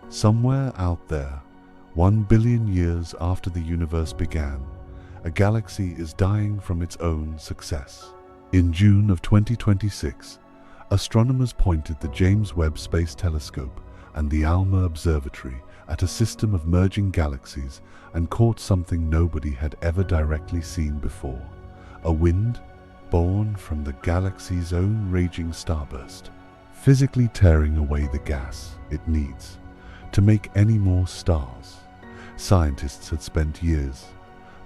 Somewhere out there, 1 billion years after the universe began, a galaxy is dying from its own success. In June of 2026, astronomers pointed the James Webb Space Telescope and the ALMA Observatory at a system of merging galaxies and caught something nobody had ever directly seen before: a wind born from the galaxy's own raging starburst, physically tearing away the gas it needs to make any more stars. Scientists had spent years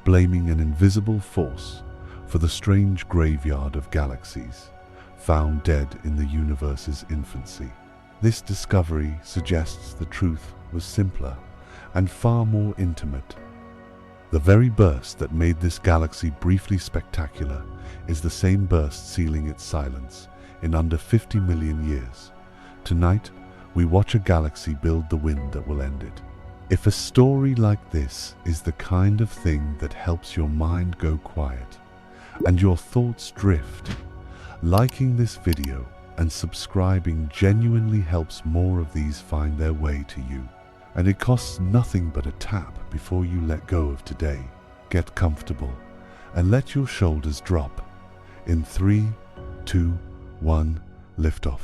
blaming an invisible force for the strange graveyard of galaxies found dead in the universe's infancy. This discovery suggests the truth was simpler and far more intimate. The very burst that made this galaxy briefly spectacular is the same burst sealing its silence in under 50 million years. Tonight, we watch a galaxy build the wind that will end it. If a story like this is the kind of thing that helps your mind go quiet and your thoughts drift, liking this video and subscribing genuinely helps more of these find their way to you. And it costs nothing but a tap before you let go of today. Get comfortable and let your shoulders drop. In 3, 2, 1, liftoff.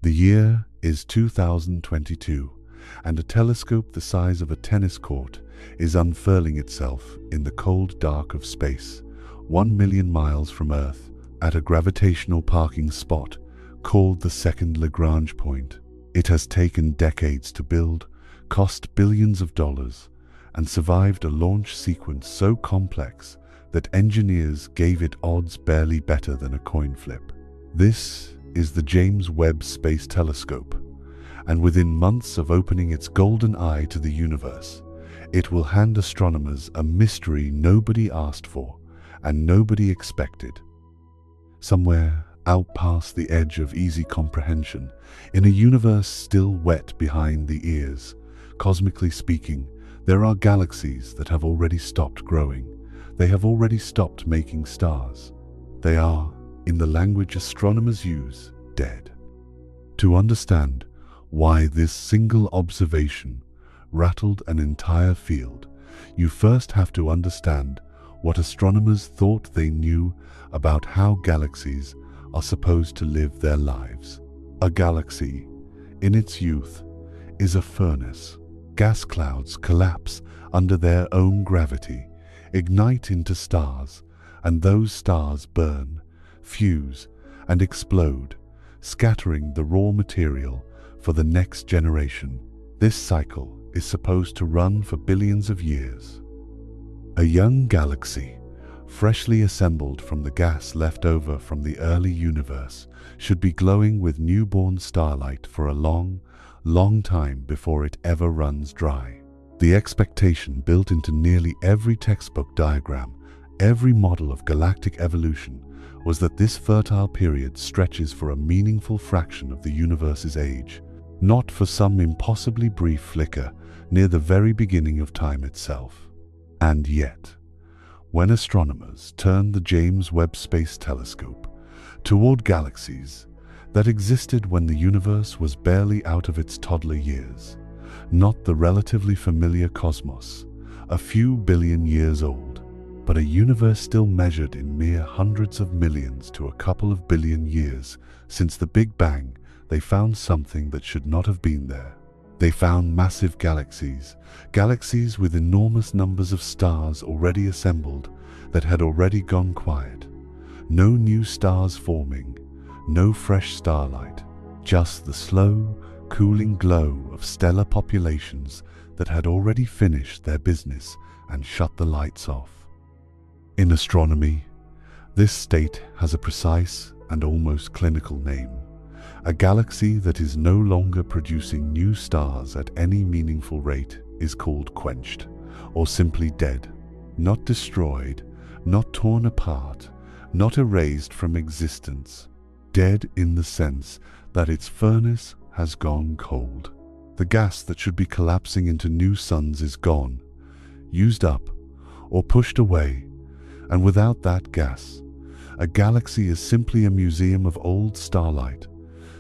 The year is 2022, and a telescope the size of a tennis court is unfurling itself in the cold dark of space, 1 million miles from Earth, at a gravitational parking spot called the second Lagrange point. It has taken decades to build, cost billions of dollars, and survived a launch sequence so complex that engineers gave it odds barely better than a coin flip. This is the James Webb Space Telescope, and within months of opening its golden eye to the universe, it will hand astronomers a mystery nobody asked for and nobody expected. Somewhere out past the edge of easy comprehension, in a universe still wet behind the ears, cosmically speaking, there are galaxies that have already stopped growing. They have already stopped making stars. They are, in the language astronomers use, dead. To understand why this single observation rattled an entire field, you first have to understand what astronomers thought they knew about how galaxies are supposed to live their lives. A galaxy, in its youth, is a furnace. Gas clouds collapse under their own gravity, ignite into stars, and those stars burn, fuse, and explode, scattering the raw material for the next generation. This cycle is supposed to run for billions of years. A young galaxy, freshly assembled from the gas left over from the early universe, should be glowing with newborn starlight for a long, long time before it ever runs dry. The expectation built into nearly every textbook diagram, every model of galactic evolution, was that this fertile period stretches for a meaningful fraction of the universe's age, not for some impossibly brief flicker near the very beginning of time itself. And yet, when astronomers turned the James Webb Space Telescope toward galaxies that existed when the universe was barely out of its toddler years, not the relatively familiar cosmos, a few billion years old, but a universe still measured in mere hundreds of millions to a couple of billion years since the Big Bang, they found something that should not have been there. They found massive galaxies, galaxies with enormous numbers of stars already assembled that had already gone quiet. No new stars forming, no fresh starlight, just the slow, cooling glow of stellar populations that had already finished their business and shut the lights off. In astronomy, this state has a precise and almost clinical name. A galaxy that is no longer producing new stars at any meaningful rate is called quenched, or simply dead. Not destroyed, not torn apart, not erased from existence. Dead in the sense that its furnace has gone cold. The gas that should be collapsing into new suns is gone, used up, or pushed away, and without that gas, A galaxy is simply a museum of old starlight,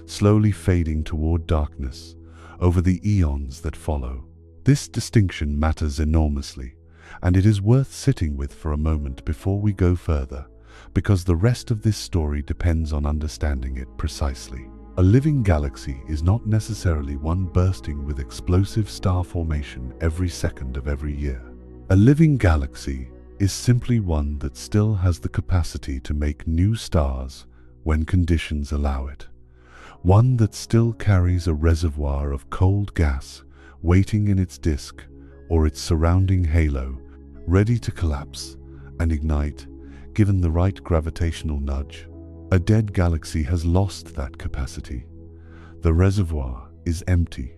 slowly fading toward darkness over the eons that follow. This distinction matters enormously, and it is worth sitting with for a moment before we go further, because the rest of this story depends on understanding it precisely. A living galaxy is not necessarily one bursting with explosive star formation every second of every year. A living galaxy is simply one that still has the capacity to make new stars when conditions allow it. One that still carries a reservoir of cold gas waiting in its disk or its surrounding halo, ready to collapse and ignite given the right gravitational nudge. A dead galaxy has lost that capacity. The reservoir is empty.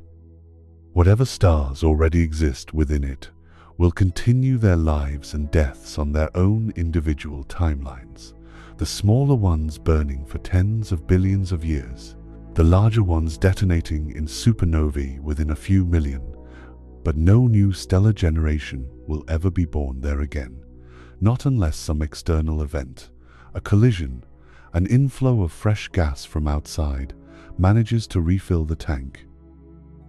Whatever stars already exist within it will continue their lives and deaths on their own individual timelines, the smaller ones burning for tens of billions of years, the larger ones detonating in supernovae within a few million, but no new stellar generation will ever be born there again, not unless some external event, a collision, an inflow of fresh gas from outside, manages to refill the tank.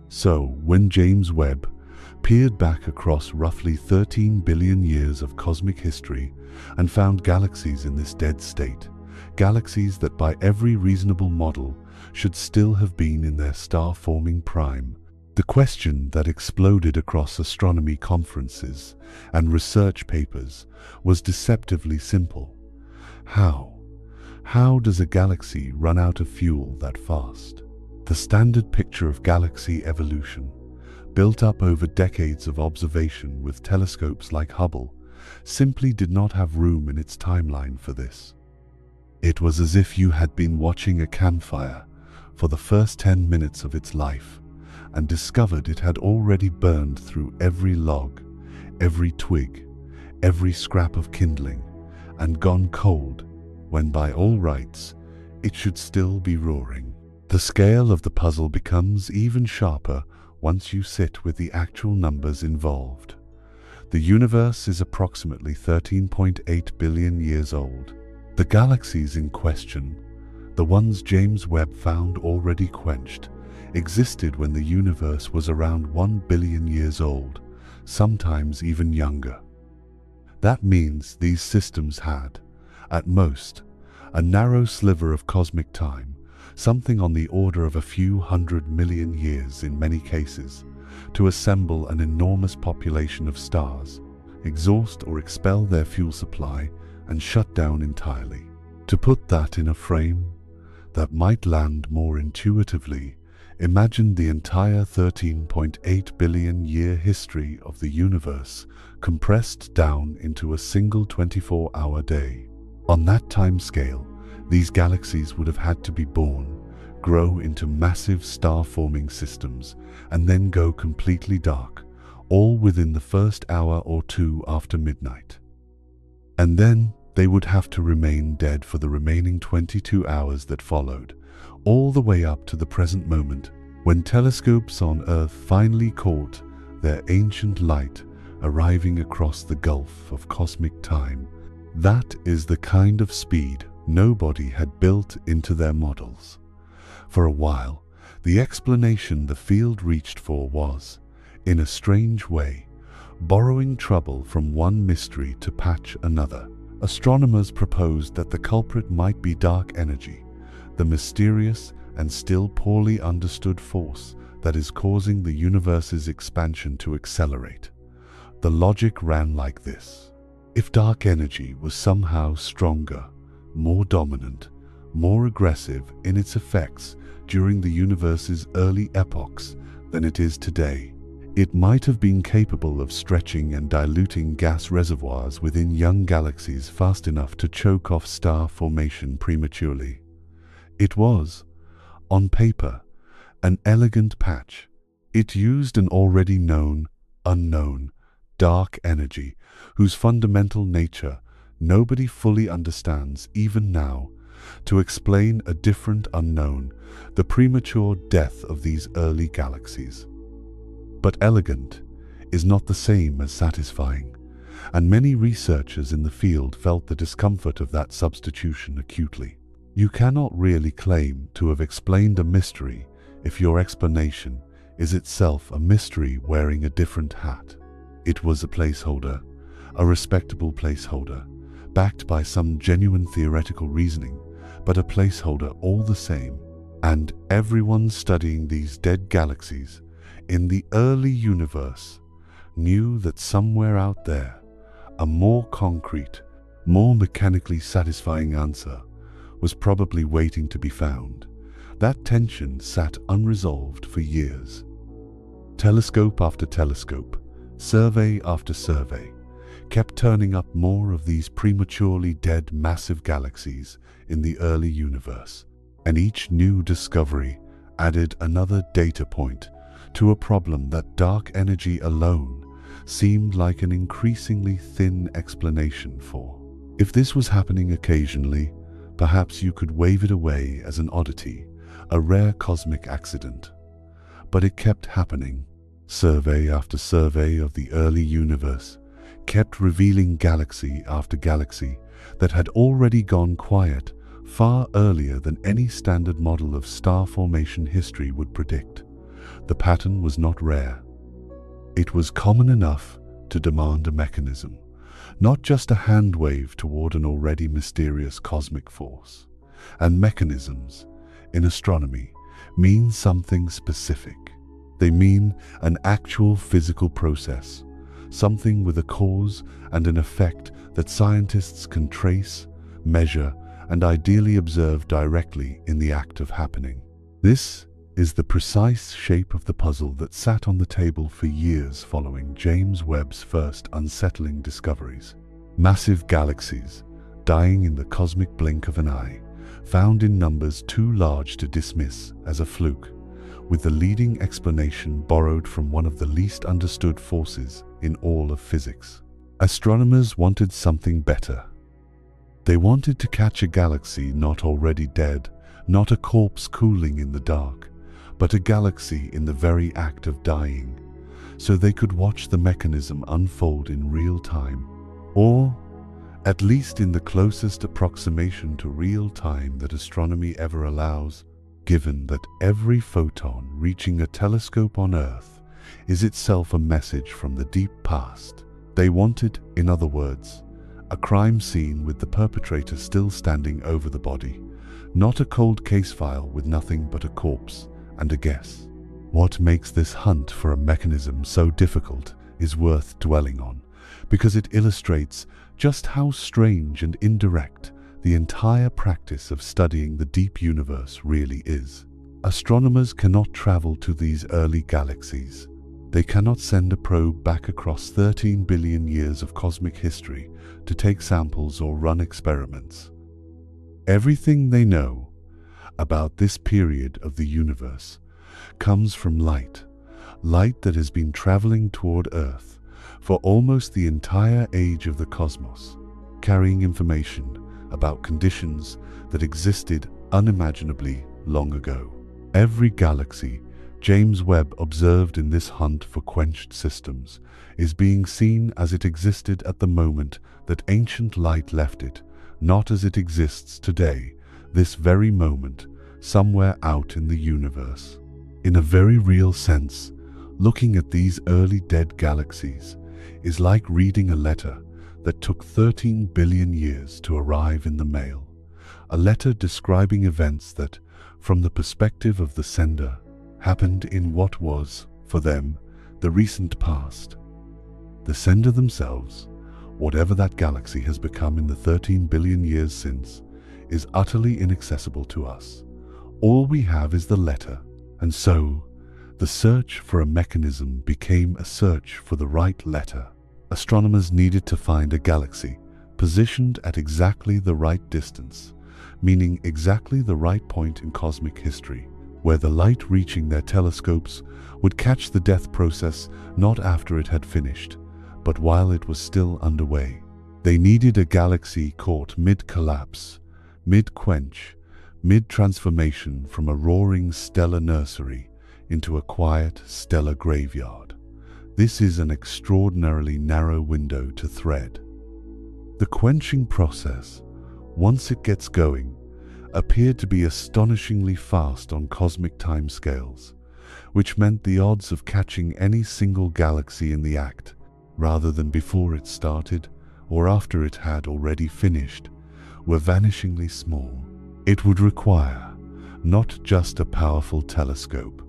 So, when James Webb peered back across roughly 13 billion years of cosmic history and found galaxies in this dead state, galaxies that by every reasonable model should still have been in their star-forming prime, the question that exploded across astronomy conferences and research papers was deceptively simple. How does a galaxy run out of fuel that fast? The standard picture of galaxy evolution, built up over decades of observation with telescopes like Hubble, simply did not have room in its timeline for this. It was as if you had been watching a campfire for the first 10 minutes of its life and discovered it had already burned through every log, every twig, every scrap of kindling, and gone cold when by all rights it should still be roaring. The scale of the puzzle becomes even sharper once you sit with the actual numbers involved. The universe is approximately 13.8 billion years old. The galaxies in question, the ones James Webb found already quenched, existed when the universe was around 1 billion years old, sometimes even younger. That means these systems had, at most, a narrow sliver of cosmic time, something on the order of a few 100 million years in many cases, to assemble an enormous population of stars, exhaust or expel their fuel supply, and shut down entirely. To put that in a frame that might land more intuitively, imagine the entire 13.8 billion year history of the universe compressed down into a single 24-hour day. On that time scale, these galaxies would have had to be born, grow into massive star-forming systems, and then go completely dark, all within the first hour or two after midnight. And then they would have to remain dead for the remaining 22 hours that followed, all the way up to the present moment, when telescopes on Earth finally caught their ancient light arriving across the gulf of cosmic time. That is the kind of speed nobody had built into their models. For a while, the explanation the field reached for was, in a strange way, borrowing trouble from one mystery to patch another. Astronomers proposed that the culprit might be dark energy, the mysterious and still poorly understood force that is causing the universe's expansion to accelerate. The logic ran like this. If dark energy was somehow stronger, more dominant, more aggressive in its effects during the universe's early epochs than it is today, it might have been capable of stretching and diluting gas reservoirs within young galaxies fast enough to choke off star formation prematurely. It was, on paper, an elegant patch. It used an already known, unknown, dark energy whose fundamental nature nobody fully understands even now, to explain a different unknown, the premature death of these early galaxies. But elegant is not the same as satisfying, and many researchers in the field felt the discomfort of that substitution acutely. You cannot really claim to have explained a mystery if your explanation is itself a mystery wearing a different hat. It was a placeholder, a respectable placeholder, backed by some genuine theoretical reasoning, but a placeholder all the same. And everyone studying these dead galaxies in the early universe knew that somewhere out there, a more concrete, more mechanically satisfying answer was probably waiting to be found. That tension sat unresolved for years. Telescope after telescope, survey after survey, kept turning up more of these prematurely dead massive galaxies in the early universe, and each new discovery added another data point to a problem that dark energy alone seemed like an increasingly thin explanation for. If this was happening occasionally, perhaps you could wave it away as an oddity, a rare cosmic accident. But it kept happening. Survey after survey of the early universe kept revealing galaxy after galaxy that had already gone quiet far earlier than any standard model of star formation history would predict. The pattern was not rare. It was common enough to demand a mechanism, not just a hand wave toward an already mysterious cosmic force. And mechanisms, in astronomy, mean something specific. They mean an actual physical process, something with a cause and an effect that scientists can trace, measure, and ideally observe directly in the act of happening. This is the precise shape of the puzzle that sat on the table for years following James Webb's first unsettling discoveries. Massive galaxies, dying in the cosmic blink of an eye, found in numbers too large to dismiss as a fluke, with the leading explanation borrowed from one of the least understood forces in all of physics. Astronomers wanted something better. They wanted to catch a galaxy not already dead, not a corpse cooling in the dark, but a galaxy in the very act of dying, so they could watch the mechanism unfold in real time, or at least in the closest approximation to real time that astronomy ever allows, given that every photon reaching a telescope on Earth is itself a message from the deep past. They wanted, in other words, a crime scene with the perpetrator still standing over the body, not a cold case file with nothing but a corpse and a guess. What makes this hunt for a mechanism so difficult is worth dwelling on, because it illustrates just how strange and indirect the entire practice of studying the deep universe really is. Astronomers cannot travel to these early galaxies. They cannot send a probe back across 13 billion years of cosmic history to take samples or run experiments. Everything they know about this period of the universe comes from light that has been traveling toward Earth for almost the entire age of the cosmos, carrying information about conditions that existed unimaginably long ago. Every galaxy James Webb observed in this hunt for quenched systems is being seen as it existed at the moment that ancient light left it, not as it exists today, this very moment, somewhere out in the universe. In a very real sense, looking at these early dead galaxies is like reading a letter that took 13 billion years to arrive in the mail, a letter describing events that, from the perspective of the sender, happened in what was, for them, the recent past. The sender themselves, whatever that galaxy has become in the 13 billion years since, is utterly inaccessible to us. All we have is the letter, and so the search for a mechanism became a search for the right letter. Astronomers needed to find a galaxy positioned at exactly the right distance, meaning exactly the right point in cosmic history, where the light reaching their telescopes would catch the death process not after it had finished, but while it was still underway. They needed a galaxy caught mid-collapse, mid-quench, mid-transformation from a roaring stellar nursery into a quiet stellar graveyard. This is an extraordinarily narrow window to thread. The quenching process, once it gets going, appeared to be astonishingly fast on cosmic timescales, which meant the odds of catching any single galaxy in the act, rather than before it started or after it had already finished, were vanishingly small. It would require not just a powerful telescope,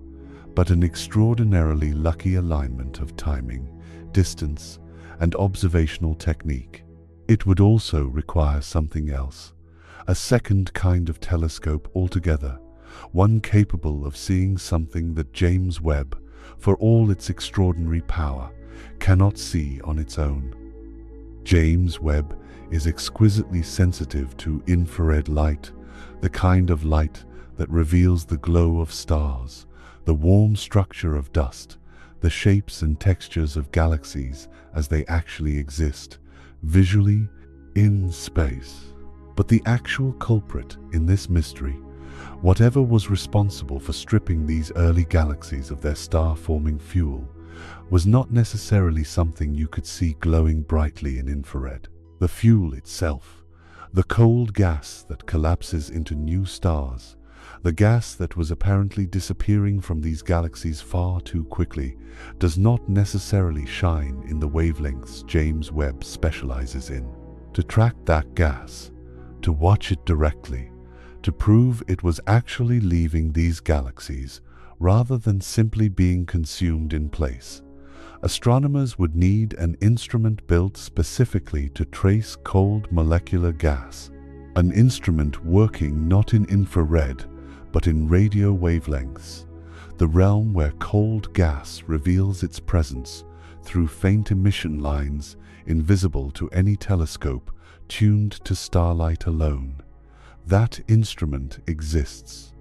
but an extraordinarily lucky alignment of timing, distance, and observational technique. It would also require something else, a second kind of telescope altogether, one capable of seeing something that James Webb, for all its extraordinary power, cannot see on its own. James Webb is exquisitely sensitive to infrared light, the kind of light that reveals the glow of stars, the warm structure of dust, the shapes and textures of galaxies as they actually exist, visually in space. But the actual culprit in this mystery, whatever was responsible for stripping these early galaxies of their star-forming fuel, was not necessarily something you could see glowing brightly in infrared. The fuel itself, the cold gas that collapses into new stars, the gas that was apparently disappearing from these galaxies far too quickly, does not necessarily shine in the wavelengths James Webb specializes in. To track that gas, to watch it directly, to prove it was actually leaving these galaxies rather than simply being consumed in place, astronomers would need an instrument built specifically to trace cold molecular gas, an instrument working not in infrared but in radio wavelengths, the realm where cold gas reveals its presence through faint emission lines invisible to any telescope tuned to starlight alone. That instrument exists.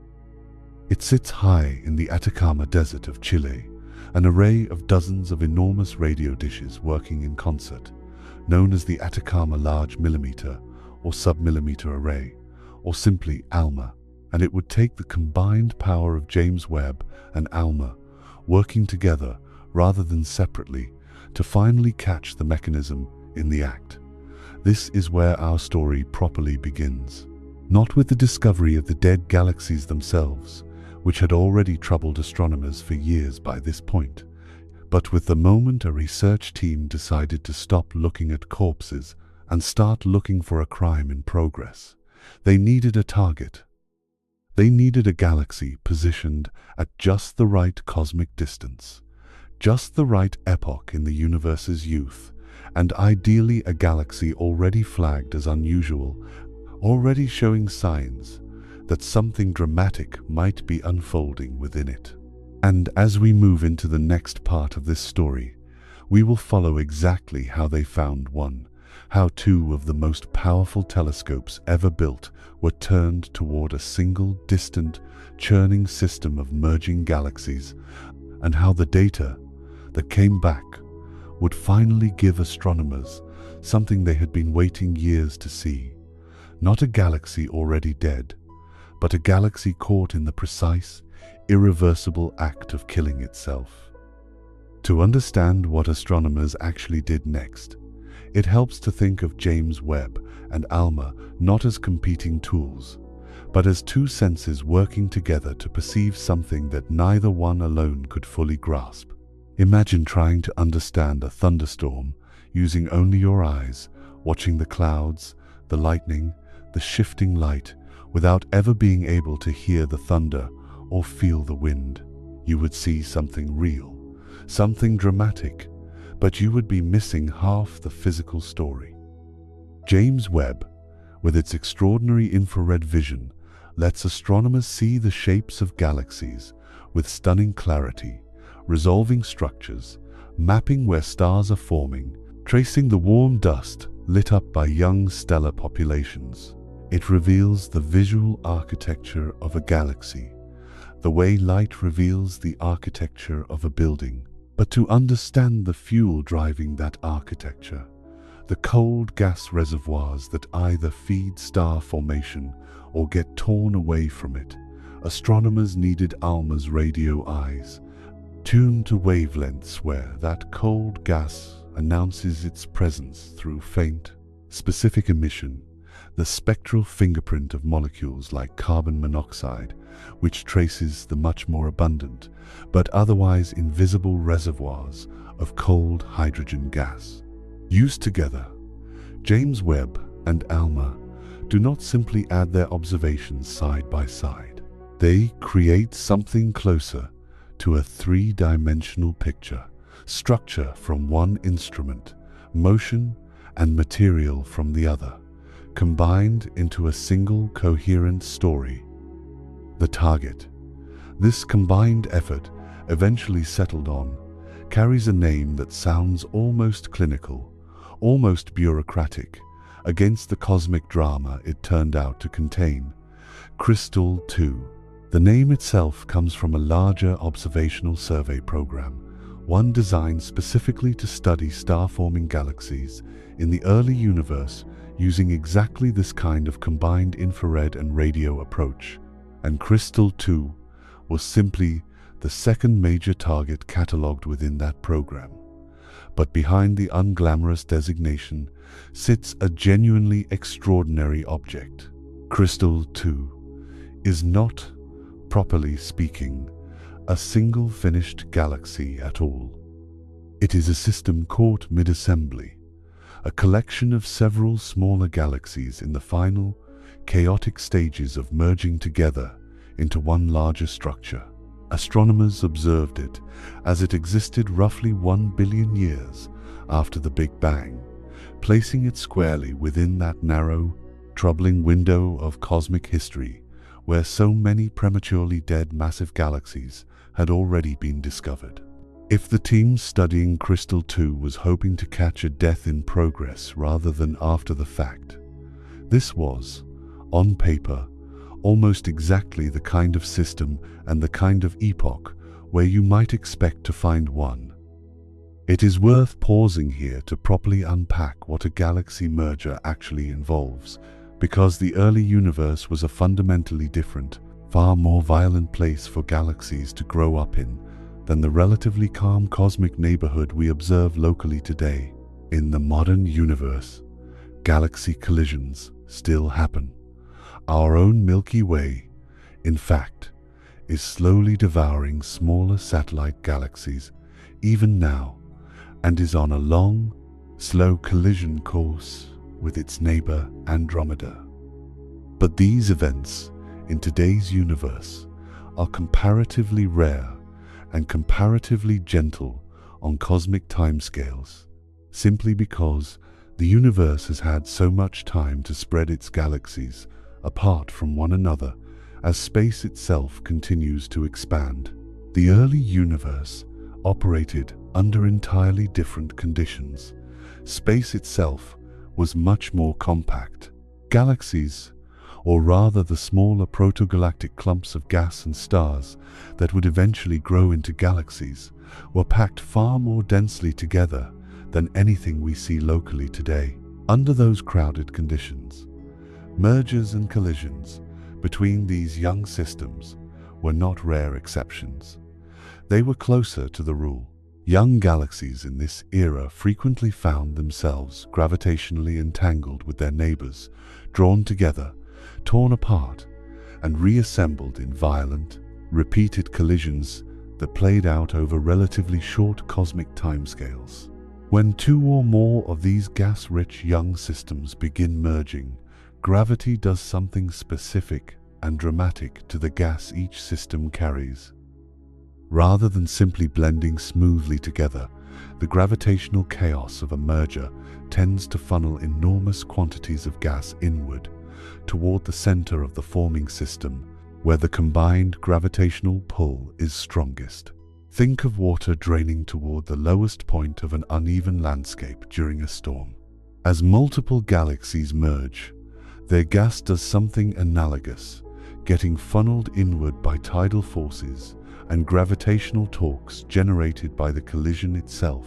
It sits high in the Atacama Desert of Chile, an array of dozens of enormous radio dishes working in concert, known as the Atacama Large Millimeter or Submillimeter Array, or simply ALMA. And it would take the combined power of James Webb and ALMA working together rather than separately to finally catch the mechanism in the act. This is where our story properly begins. Not with the discovery of the dead galaxies themselves, which had already troubled astronomers for years by this point, but with the moment a research team decided to stop looking at corpses and start looking for a crime in progress. They needed a target. They needed a galaxy positioned at just the right cosmic distance, just the right epoch in the universe's youth, and ideally a galaxy already flagged as unusual, already showing signs that something dramatic might be unfolding within it. And as we move into the next part of this story, we will follow exactly how they found one, how two of the most powerful telescopes ever built were turned toward a single, distant, churning system of merging galaxies, and how the data that came back would finally give astronomers something they had been waiting years to see. Not a galaxy already dead, but a galaxy caught in the precise, irreversible act of killing itself. To understand what astronomers actually did next, it helps to think of James Webb and ALMA not as competing tools, but as two senses working together to perceive something that neither one alone could fully grasp. Imagine trying to understand a thunderstorm using only your eyes, watching the clouds, the lightning, the shifting light, without ever being able to hear the thunder or feel the wind. You would see something real, something dramatic, but you would be missing half the physical story. James Webb, with its extraordinary infrared vision, lets astronomers see the shapes of galaxies with stunning clarity, resolving structures, mapping where stars are forming, tracing the warm dust lit up by young stellar populations. It reveals the visual architecture of a galaxy, the way light reveals the architecture of a building. But to understand the fuel driving that architecture, the cold gas reservoirs that either feed star formation or get torn away from it, astronomers needed ALMA's radio eyes, tuned to wavelengths where that cold gas announces its presence through faint, specific emission, the spectral fingerprint of molecules like carbon monoxide, which traces the much more abundant, but otherwise invisible reservoirs of cold hydrogen gas. Used together, James Webb and ALMA do not simply add their observations side by side. They create something closer to a three-dimensional picture, structure from one instrument, motion and material from the other, combined into a single coherent story. The target, this combined effort eventually settled on, carries a name that sounds almost clinical, almost bureaucratic, against the cosmic drama it turned out to contain: Crystal 2. The name itself comes from a larger observational survey program, one designed specifically to study star-forming galaxies in the early universe using exactly this kind of combined infrared and radio approach. And Crystal 2 was simply the second major target catalogued within that program. But behind the unglamorous designation sits a genuinely extraordinary object. Crystal 2 is not, properly speaking, a single finished galaxy at all. It is a system caught mid-assembly, a collection of several smaller galaxies in the final, chaotic stages of merging together into one larger structure. Astronomers observed it as it existed roughly 1 billion years after the Big Bang, placing it squarely within that narrow, troubling window of cosmic history where so many prematurely dead massive galaxies had already been discovered. If the team studying Crystal 2 was hoping to catch a death in progress rather than after the fact, this was, on paper, almost exactly the kind of system and the kind of epoch where you might expect to find one. It is worth pausing here to properly unpack what a galaxy merger actually involves, because the early universe was a fundamentally different, far more violent place for galaxies to grow up in than the relatively calm cosmic neighborhood we observe locally today. In the modern universe, galaxy collisions still happen. Our own Milky Way, in fact, is slowly devouring smaller satellite galaxies even now, and is on a long, slow collision course with its neighbor Andromeda. But these events in today's universe are comparatively rare and comparatively gentle on cosmic timescales, simply because the universe has had so much time to spread its galaxies apart from one another as space itself continues to expand. The early universe operated under entirely different conditions. Space itself was much more compact. Galaxies, or rather the smaller protogalactic clumps of gas and stars that would eventually grow into galaxies, were packed far more densely together than anything we see locally today. Under those crowded conditions, mergers and collisions between these young systems were not rare exceptions. They were closer to the rule. Young galaxies in this era frequently found themselves gravitationally entangled with their neighbors, drawn together, torn apart, and reassembled in violent, repeated collisions that played out over relatively short cosmic timescales. When two or more of these gas-rich young systems begin merging, gravity does something specific and dramatic to the gas each system carries. Rather than simply blending smoothly together, the gravitational chaos of a merger tends to funnel enormous quantities of gas inward, toward the center of the forming system, where the combined gravitational pull is strongest. Think of water draining toward the lowest point of an uneven landscape during a storm. As multiple galaxies merge, their gas does something analogous, getting funneled inward by tidal forces and gravitational torques generated by the collision itself,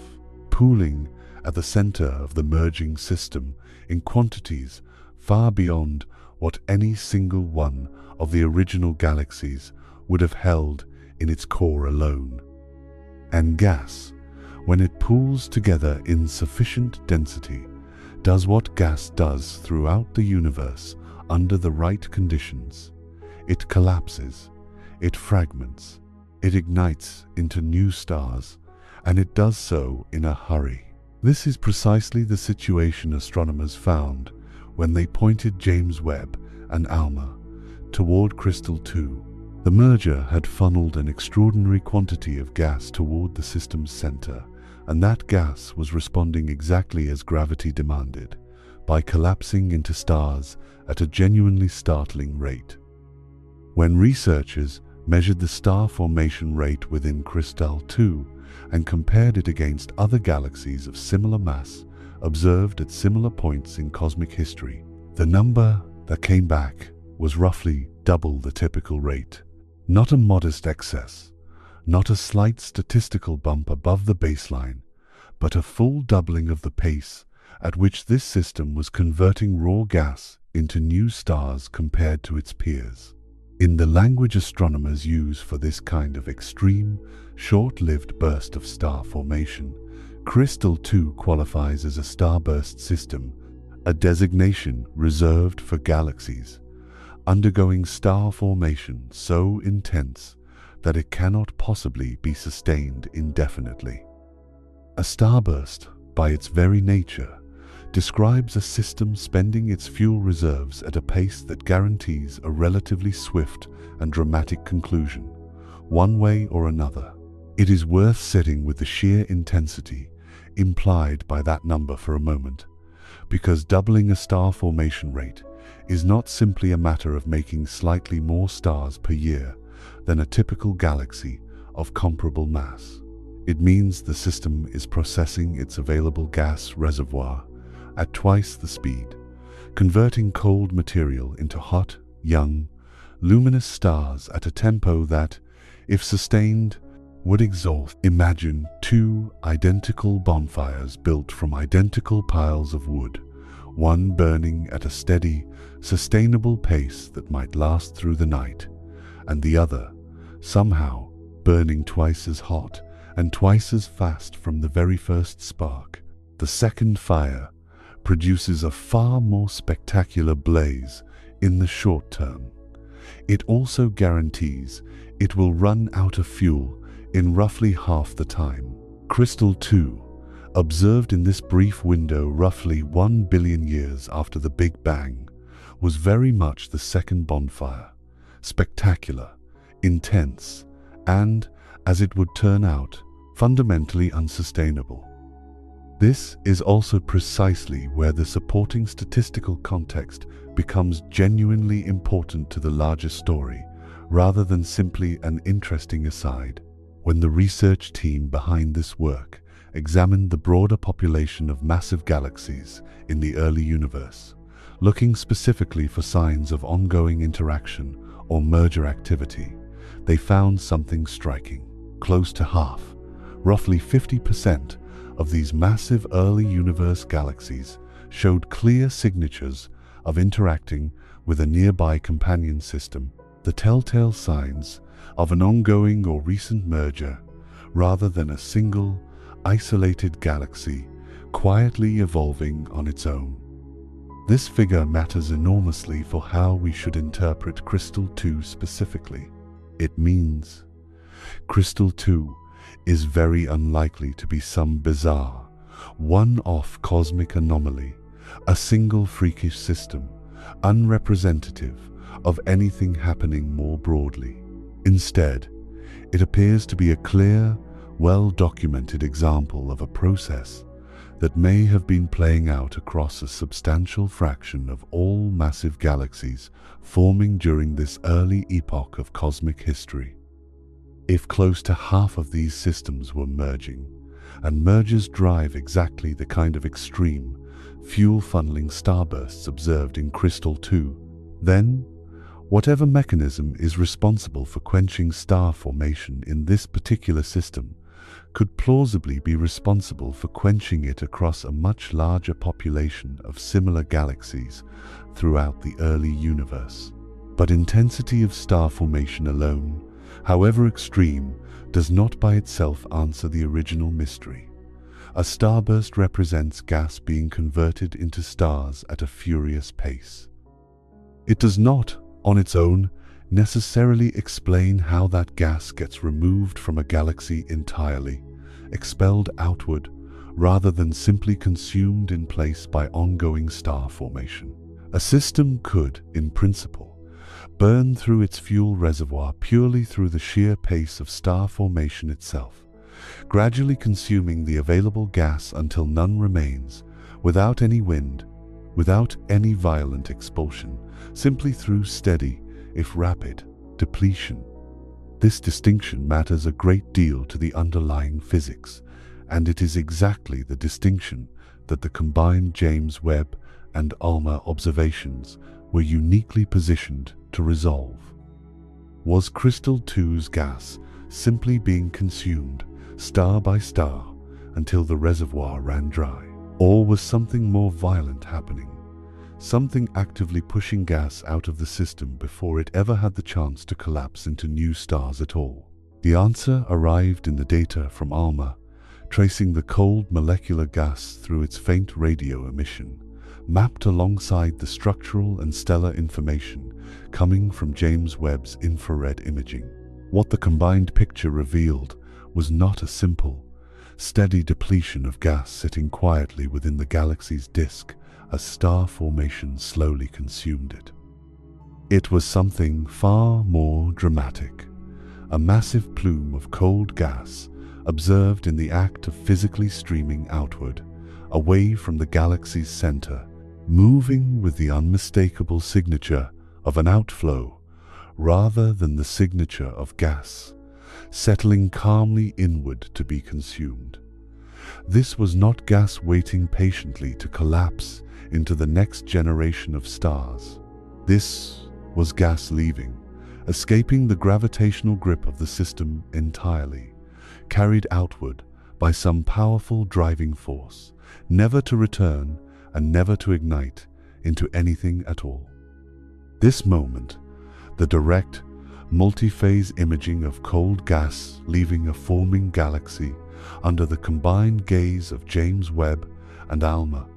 pooling at the center of the merging system in quantities far beyond what any single one of the original galaxies would have held in its core alone. And gas, when it pools together in sufficient density, does what gas does throughout the universe under the right conditions. It collapses, it fragments, it ignites into new stars, and it does so in a hurry. This is precisely the situation astronomers found when they pointed James Webb and ALMA toward Crystal 2. The merger had funneled an extraordinary quantity of gas toward the system's center, and that gas was responding exactly as gravity demanded, by collapsing into stars at a genuinely startling rate. When researchers measured the star formation rate within Crystal 2 and compared it against other galaxies of similar mass observed at similar points in cosmic history, the number that came back was roughly double the typical rate. Not a modest excess, not a slight statistical bump above the baseline, but a full doubling of the pace at which this system was converting raw gas into new stars compared to its peers. In the language astronomers use for this kind of extreme, short-lived burst of star formation, Crystal 2 qualifies as a starburst system, a designation reserved for galaxies undergoing star formation so intense that it cannot possibly be sustained indefinitely. A starburst, by its very nature, describes a system spending its fuel reserves at a pace that guarantees a relatively swift and dramatic conclusion, one way or another. It is worth sitting with the sheer intensity implied by that number for a moment, because doubling a star formation rate is not simply a matter of making slightly more stars per year than a typical galaxy of comparable mass. It means the system is processing its available gas reservoir at twice the speed, converting cold material into hot, young, luminous stars at a tempo that, if sustained, would exhaust. Imagine two identical bonfires built from identical piles of wood, one burning at a steady, sustainable pace that might last through the night, and the other, somehow, burning twice as hot and twice as fast from the very first spark. The second fire produces a far more spectacular blaze in the short term. It also guarantees it will run out of fuel in roughly half the time. Crystal 2, observed in this brief window roughly 1 billion years after the Big Bang, was very much the second bonfire, spectacular, intense, and, as it would turn out, fundamentally unsustainable. This is also precisely where the supporting statistical context becomes genuinely important to the larger story, rather than simply an interesting aside. When the research team behind this work examined the broader population of massive galaxies in the early universe, looking specifically for signs of ongoing interaction or merger activity, they found something striking. Close to half, roughly 50%, of these massive early universe galaxies showed clear signatures of interacting with a nearby companion system, the telltale signs of an ongoing or recent merger, rather than a single, isolated galaxy quietly evolving on its own. This figure matters enormously for how we should interpret Crystal 2 specifically. It means Crystal 2 is very unlikely to be some bizarre, one-off cosmic anomaly, a single freakish system, unrepresentative of anything happening more broadly. Instead, it appears to be a clear, well-documented example of a process that may have been playing out across a substantial fraction of all massive galaxies forming during this early epoch of cosmic history. If close to half of these systems were merging, and mergers drive exactly the kind of extreme, fuel-funneling starbursts observed in Crystal 2, then whatever mechanism is responsible for quenching star formation in this particular system could plausibly be responsible for quenching it across a much larger population of similar galaxies throughout the early universe. But intensity of star formation alone however extreme, does not by itself answer the original mystery. A starburst represents gas being converted into stars at a furious pace. It does not, on its own, necessarily explain how that gas gets removed from a galaxy entirely, expelled outward, rather than simply consumed in place by ongoing star formation. A system could, in principle, burn through its fuel reservoir purely through the sheer pace of star formation itself, gradually consuming the available gas until none remains, without any wind, without any violent expulsion, simply through steady, if rapid, depletion. This distinction matters a great deal to the underlying physics, and it is exactly the distinction that the combined James Webb and ALMA observations were uniquely positioned to resolve. Was Crystal 2's gas simply being consumed, star by star, until the reservoir ran dry? Or was something more violent happening? Something actively pushing gas out of the system before it ever had the chance to collapse into new stars at all? The answer arrived in the data from ALMA, tracing the cold molecular gas through its faint radio emission, mapped alongside the structural and stellar information coming from James Webb's infrared imaging. What the combined picture revealed was not a simple, steady depletion of gas sitting quietly within the galaxy's disk as star formation slowly consumed it. It was something far more dramatic, a massive plume of cold gas observed in the act of physically streaming outward, away from the galaxy's center, moving with the unmistakable signature of an outflow rather than the signature of gas, settling calmly inward to be consumed. This was not gas waiting patiently to collapse into the next generation of stars. This was gas leaving, escaping the gravitational grip of the system entirely, carried outward by some powerful driving force, never to return and never to ignite into anything at all. This moment, the direct, multi-phase imaging of cold gas leaving a forming galaxy under the combined gaze of James Webb and ALMA,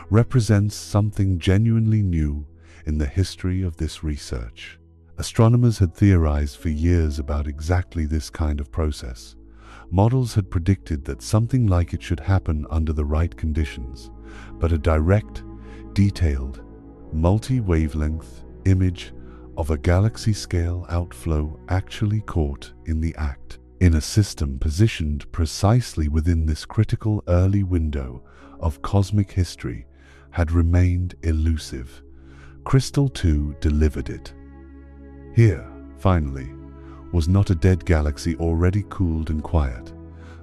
represents something genuinely new in the history of this research. Astronomers had theorized for years about exactly this kind of process. Models had predicted that something like it should happen under the right conditions, but a direct, detailed, multi-wavelength image of a galaxy-scale outflow actually caught in the act, in a system positioned precisely within this critical early window of cosmic history, had remained elusive. Crystal 2 delivered it. Here, finally, was not a dead galaxy already cooled and quiet,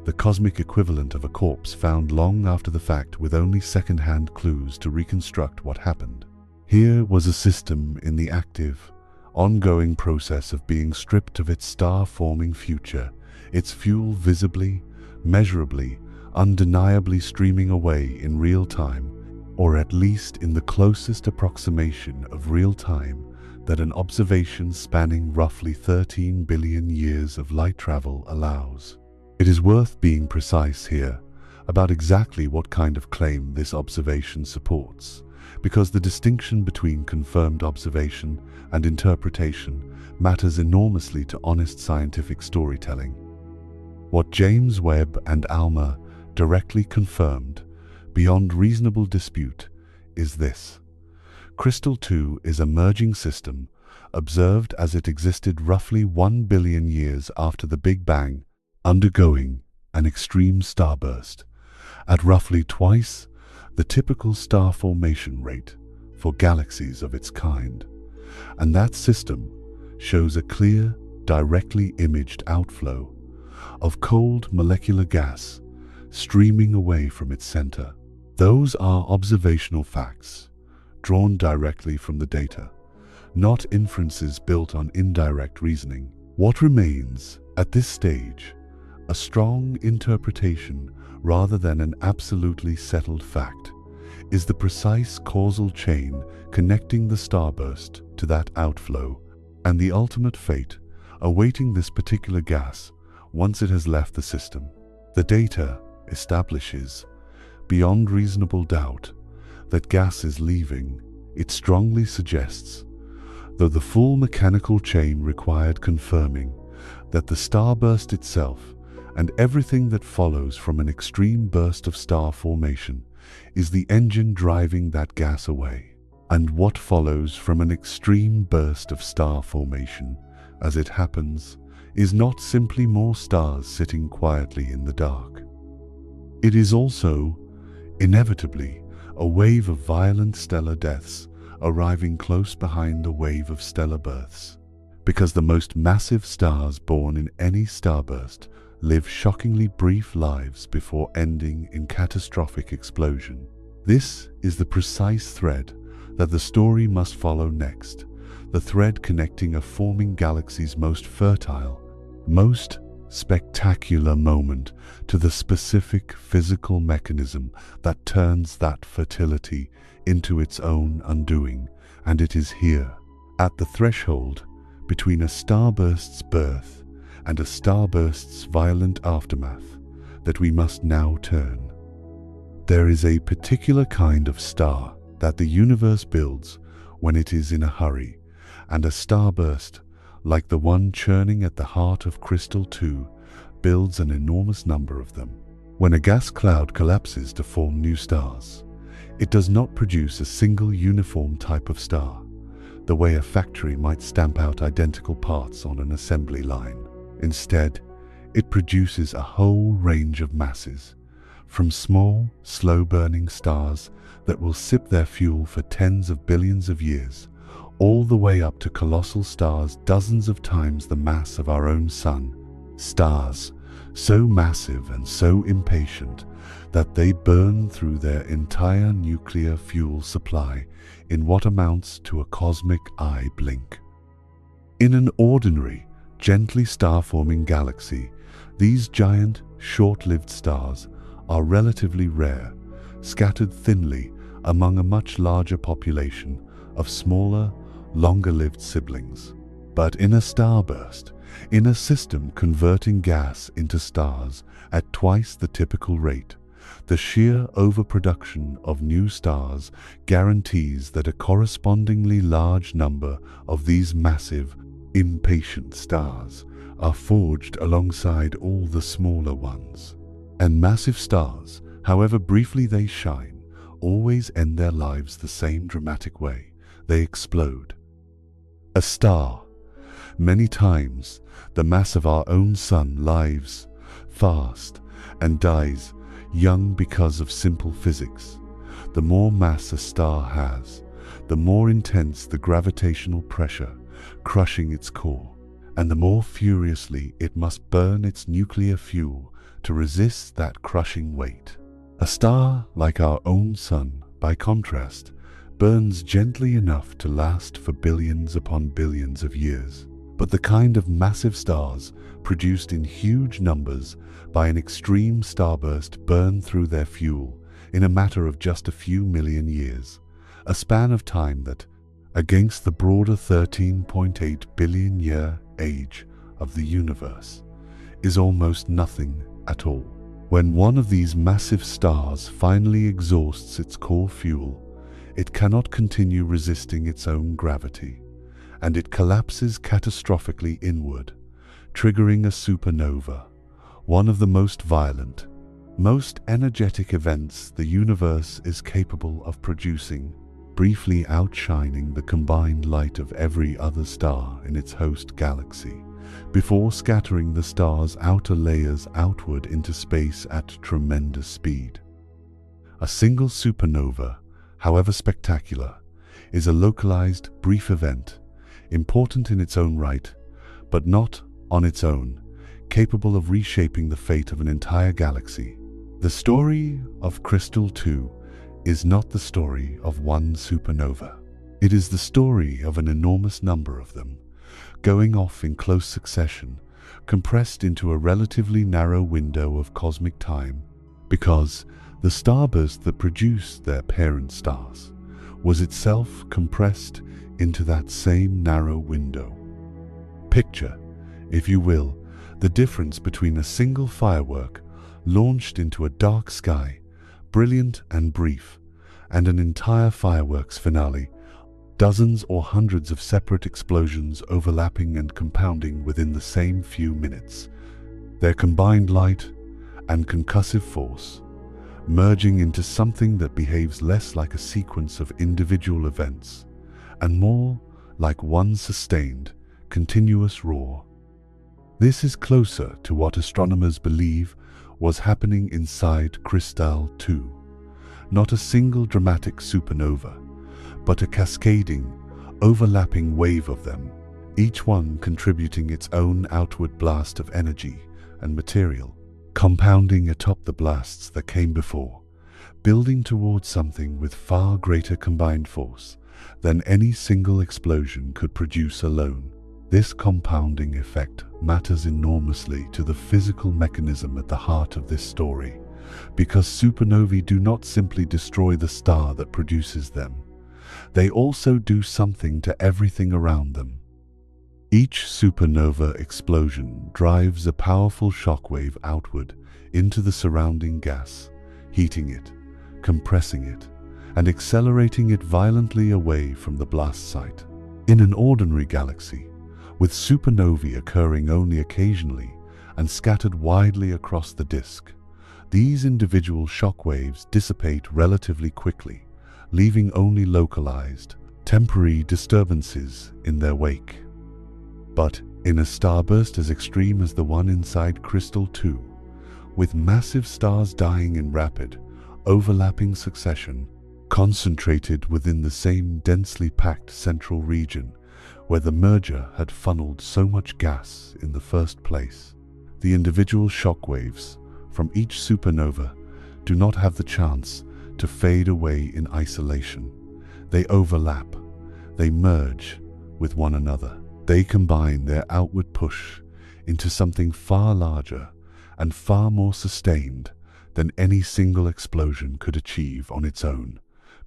the cosmic equivalent of a corpse found long after the fact with only second-hand clues to reconstruct what happened. Here was a system in the active, ongoing process of being stripped of its star-forming future, its fuel visibly, measurably, undeniably streaming away in real time, or at least in the closest approximation of real time that an observation spanning roughly 13 billion years of light travel allows. It is worth being precise here about exactly what kind of claim this observation supports, because the distinction between confirmed observation and interpretation matters enormously to honest scientific storytelling. What James Webb and ALMA directly confirmed, beyond reasonable dispute, is this: Crystal 2 is a merging system observed as it existed roughly 1 billion years after the Big Bang, undergoing an extreme starburst at roughly twice the typical star formation rate for galaxies of its kind. And that system shows a clear, directly imaged outflow of cold molecular gas streaming away from its center. Those are observational facts, drawn directly from the data, not inferences built on indirect reasoning. What remains, at this stage, a strong interpretation rather than an absolutely settled fact, is the precise causal chain connecting the starburst to that outflow and the ultimate fate awaiting this particular gas once it has left the system. The data establishes, beyond reasonable doubt, that gas is leaving. It strongly suggests, though the full mechanical chain required confirming, that the starburst itself and everything that follows from an extreme burst of star formation is the engine driving that gas away. And what follows from an extreme burst of star formation, as it happens, is not simply more stars sitting quietly in the dark. It is also, inevitably, a wave of violent stellar deaths arriving close behind a wave of stellar births. Because the most massive stars born in any starburst live shockingly brief lives before ending in catastrophic explosion. This is the precise thread that the story must follow next, the thread connecting a forming galaxy's most fertile, most spectacular moment to the specific physical mechanism that turns that fertility into its own undoing. And it is here, at the threshold between a starburst's birth and a starburst's violent aftermath, that we must now turn. There is a particular kind of star that the universe builds when it is in a hurry, and a starburst, like the one churning at the heart of Crystal 2, builds an enormous number of them. When a gas cloud collapses to form new stars, it does not produce a single uniform type of star, the way a factory might stamp out identical parts on an assembly line. Instead, it produces a whole range of masses, from small, slow-burning stars that will sip their fuel for tens of billions of years, all the way up to colossal stars dozens of times the mass of our own sun. Stars so massive and so impatient that they burn through their entire nuclear fuel supply in what amounts to a cosmic eye blink. In an ordinary, gently star-forming galaxy, these giant, short-lived stars are relatively rare, scattered thinly among a much larger population of smaller, longer-lived siblings. But in a starburst, in a system converting gas into stars at twice the typical rate, the sheer overproduction of new stars guarantees that a correspondingly large number of these massive, impatient stars are forged alongside all the smaller ones. And massive stars, however briefly they shine, always end their lives the same dramatic way. They explode. A star, many times the mass of our own sun, lives fast and dies young because of simple physics. The more mass a star has, the more intense the gravitational pressure crushing its core, and the more furiously it must burn its nuclear fuel to resist that crushing weight. A star like our own sun, by contrast, burns gently enough to last for billions upon billions of years. But the kind of massive stars produced in huge numbers by an extreme starburst burn through their fuel in a matter of just a few million years, a span of time that, against the broader 13.8 billion year age of the universe, is almost nothing at all. When one of these massive stars finally exhausts its core fuel, it cannot continue resisting its own gravity, and it collapses catastrophically inward, triggering a supernova, one of the most violent, most energetic events the universe is capable of producing, briefly outshining the combined light of every other star in its host galaxy, before scattering the star's outer layers outward into space at tremendous speed. A single supernova, however spectacular, is a localized, brief event, important in its own right, but not, on its own, capable of reshaping the fate of an entire galaxy. The story of Crystal 2 is not the story of one supernova. It is the story of an enormous number of them, going off in close succession, compressed into a relatively narrow window of cosmic time, because the starburst that produced their parent stars was itself compressed into that same narrow window. Picture, if you will, the difference between a single firework launched into a dark sky, brilliant and brief, and an entire fireworks finale, dozens or hundreds of separate explosions overlapping and compounding within the same few minutes. Their combined light and concussive force merging into something that behaves less like a sequence of individual events and more like one sustained, continuous roar. This is closer to what astronomers believe was happening inside Crystal 2. Not a single dramatic supernova, but a cascading, overlapping wave of them, each one contributing its own outward blast of energy and material, compounding atop the blasts that came before, building towards something with far greater combined force than any single explosion could produce alone. This compounding effect matters enormously to the physical mechanism at the heart of this story, because supernovae do not simply destroy the star that produces them. They also do something to everything around them. Each supernova explosion drives a powerful shockwave outward into the surrounding gas, heating it, compressing it, and accelerating it violently away from the blast site. In an ordinary galaxy, with supernovae occurring only occasionally and scattered widely across the disk, these individual shockwaves dissipate relatively quickly, leaving only localized, temporary disturbances in their wake. But in a starburst as extreme as the one inside Crystal 2, with massive stars dying in rapid, overlapping succession, concentrated within the same densely packed central region where the merger had funneled so much gas in the first place, the individual shockwaves from each supernova do not have the chance to fade away in isolation. They overlap, they merge with one another. They combine their outward push into something far larger and far more sustained than any single explosion could achieve on its own,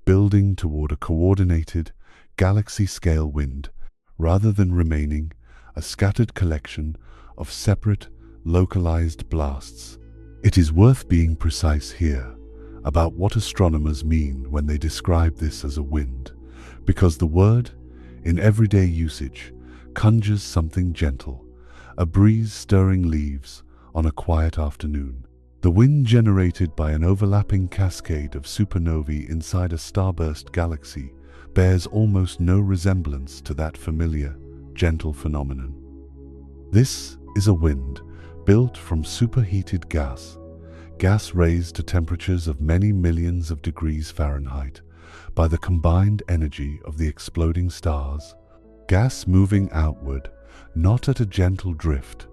building toward a coordinated, galaxy-scale wind rather than remaining a scattered collection of separate, localized blasts. It is worth being precise here about what astronomers mean when they describe this as a wind, because the word, in everyday usage, conjures something gentle, a breeze stirring leaves on a quiet afternoon. The wind generated by an overlapping cascade of supernovae inside a starburst galaxy bears almost no resemblance to that familiar, gentle phenomenon. This is a wind built from superheated gas raised to temperatures of many millions of degrees Fahrenheit by the combined energy of the exploding stars. Gas moving outward, not at a gentle drift,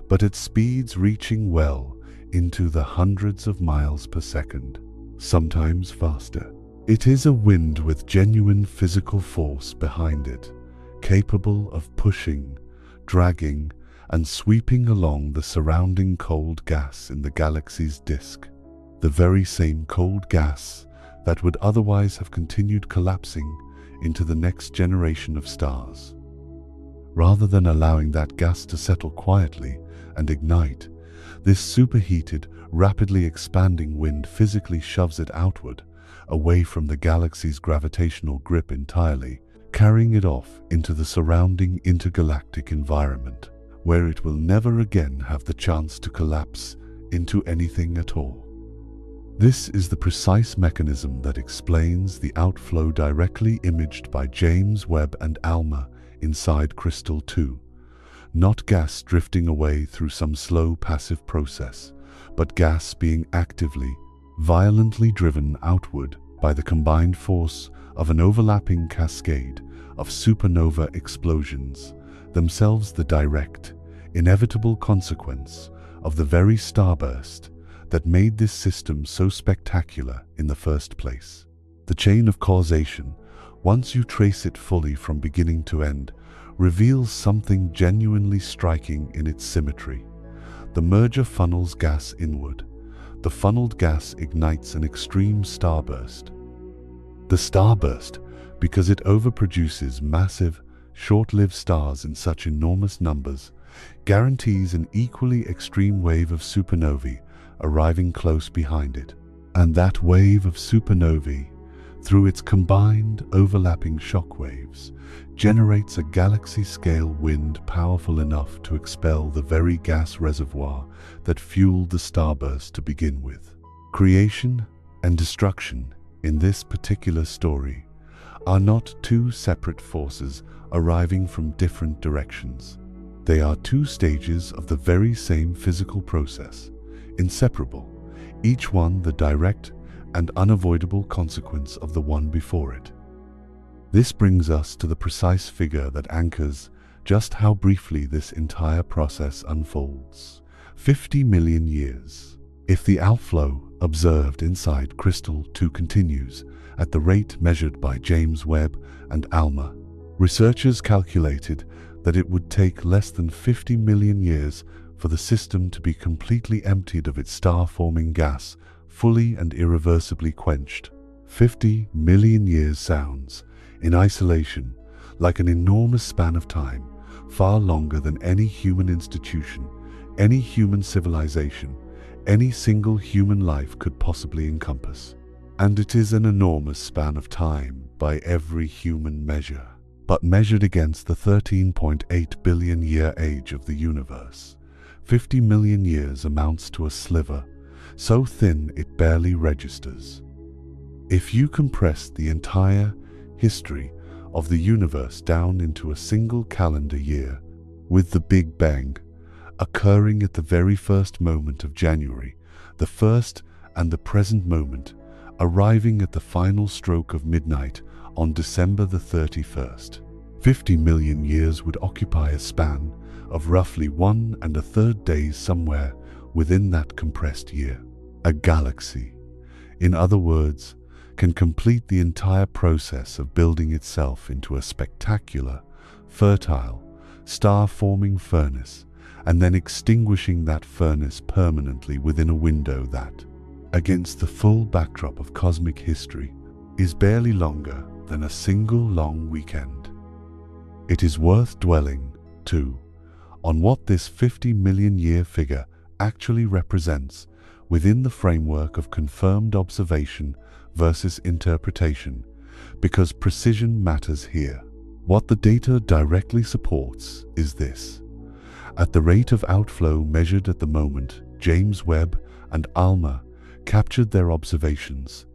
but at speeds reaching well into the hundreds of miles per second, sometimes faster. It is a wind with genuine physical force behind it, capable of pushing, dragging, and sweeping along the surrounding cold gas in the galaxy's disk, the very same cold gas that would otherwise have continued collapsing into the next generation of stars. Rather than allowing that gas to settle quietly and ignite, this superheated, rapidly expanding wind physically shoves it outward, away from the galaxy's gravitational grip entirely, carrying it off into the surrounding intergalactic environment, where it will never again have the chance to collapse into anything at all. This is the precise mechanism that explains the outflow directly imaged by James Webb and ALMA inside Crystal 2. Not gas drifting away through some slow passive process, but gas being actively, violently driven outward by the combined force of an overlapping cascade of supernova explosions, themselves the direct, inevitable consequence of the very starburst that made this system so spectacular in the first place. The chain of causation, once you trace it fully from beginning to end, reveals something genuinely striking in its symmetry. The merger funnels gas inward. The funneled gas ignites an extreme starburst. The starburst, because it overproduces massive, short-lived stars in such enormous numbers, guarantees an equally extreme wave of supernovae arriving close behind it. And that wave of supernovae, through its combined overlapping shock waves, generates a galaxy-scale wind powerful enough to expel the very gas reservoir that fueled the starburst to begin with. Creation and destruction in this particular story are not two separate forces arriving from different directions. They are two stages of the very same physical process, inseparable, each one the direct and unavoidable consequence of the one before it. This brings us to the precise figure that anchors just how briefly this entire process unfolds. 50 million years. If the outflow observed inside Crystal 2 continues at the rate measured by James Webb and ALMA, researchers calculated that it would take less than 50 million years for the system to be completely emptied of its star-forming gas, fully and irreversibly quenched. 50 million years sounds, in isolation, like an enormous span of time, far longer than any human institution, any human civilization, any single human life could possibly encompass. And it is an enormous span of time by every human measure. But measured against the 13.8 billion year age of the universe, 50 million years amounts to a sliver, so thin it barely registers. If you compress the entire history of the universe down into a single calendar year, with the Big Bang occurring at the very first moment of January, the first and the present moment arriving at the final stroke of midnight on December the 31st, 50 million years would occupy a span of roughly 1 1/3 days somewhere within that compressed year. A galaxy, in other words, can complete the entire process of building itself into a spectacular, fertile, star-forming furnace, and then extinguishing that furnace permanently within a window that, against the full backdrop of cosmic history, is barely longer than a single long weekend. It is worth dwelling, too, on what this 50 million year figure actually represents within the framework of confirmed observation versus interpretation, because precision matters here. What the data directly supports is this. At the rate of outflow measured at the moment James Webb and ALMA captured their observations,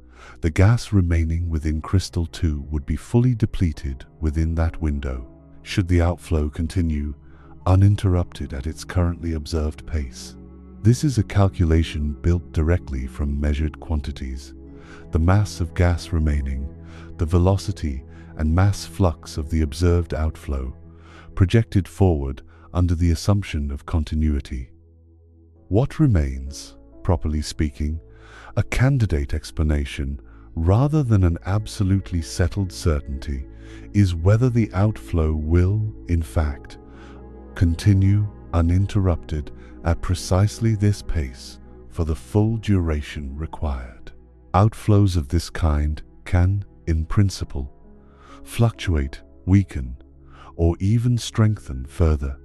the gas remaining within Crystal 2 would be fully depleted within that window, should the outflow continue uninterrupted at its currently observed pace. This is a calculation built directly from measured quantities, the mass of gas remaining, the velocity and mass flux of the observed outflow, projected forward under the assumption of continuity. What remains, properly speaking, a candidate explanation rather than an absolutely settled certainty, is whether the outflow will, in fact, continue uninterrupted at precisely this pace for the full duration required. Outflows of this kind can, in principle, fluctuate, weaken, or even strengthen further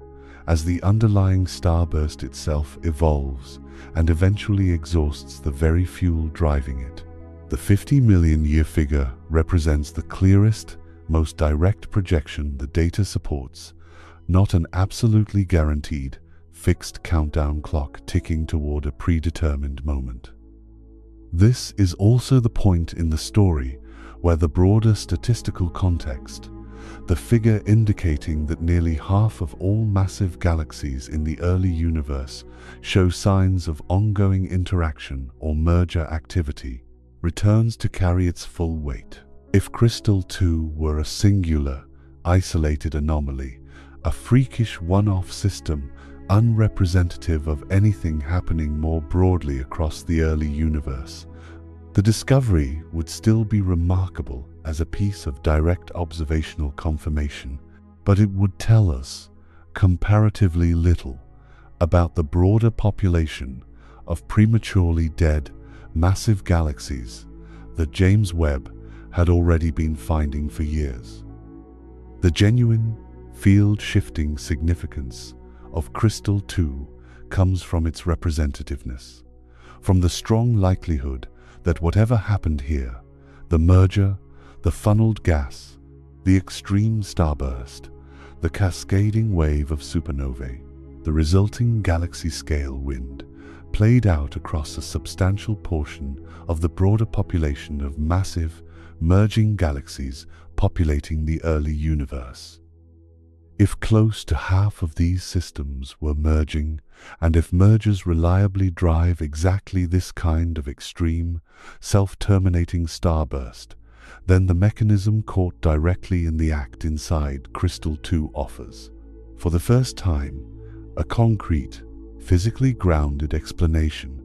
as the underlying starburst itself evolves and eventually exhausts the very fuel driving it. The 50 million year figure represents the clearest, most direct projection the data supports, not an absolutely guaranteed, fixed countdown clock ticking toward a predetermined moment. This is also the point in the story where the broader statistical context, the figure indicating that nearly half of all massive galaxies in the early universe show signs of ongoing interaction or merger activity, returns to carry its full weight. If Crystal 2 were a singular, isolated anomaly, a freakish one-off system unrepresentative of anything happening more broadly across the early universe, the discovery would still be remarkable as a piece of direct observational confirmation, but it would tell us comparatively little about the broader population of prematurely dead massive galaxies that James Webb had already been finding for years. The genuine, field-shifting significance of Crystal 2 comes from its representativeness, from the strong likelihood that whatever happened here, the merger, the funneled gas, the extreme starburst, the cascading wave of supernovae, the resulting galaxy-scale wind, played out across a substantial portion of the broader population of massive, merging galaxies populating the early universe. If close to half of these systems were merging, and if mergers reliably drive exactly this kind of extreme, self-terminating starburst, then the mechanism caught directly in the act inside Crystal 2 offers, for the first time, a concrete, physically grounded explanation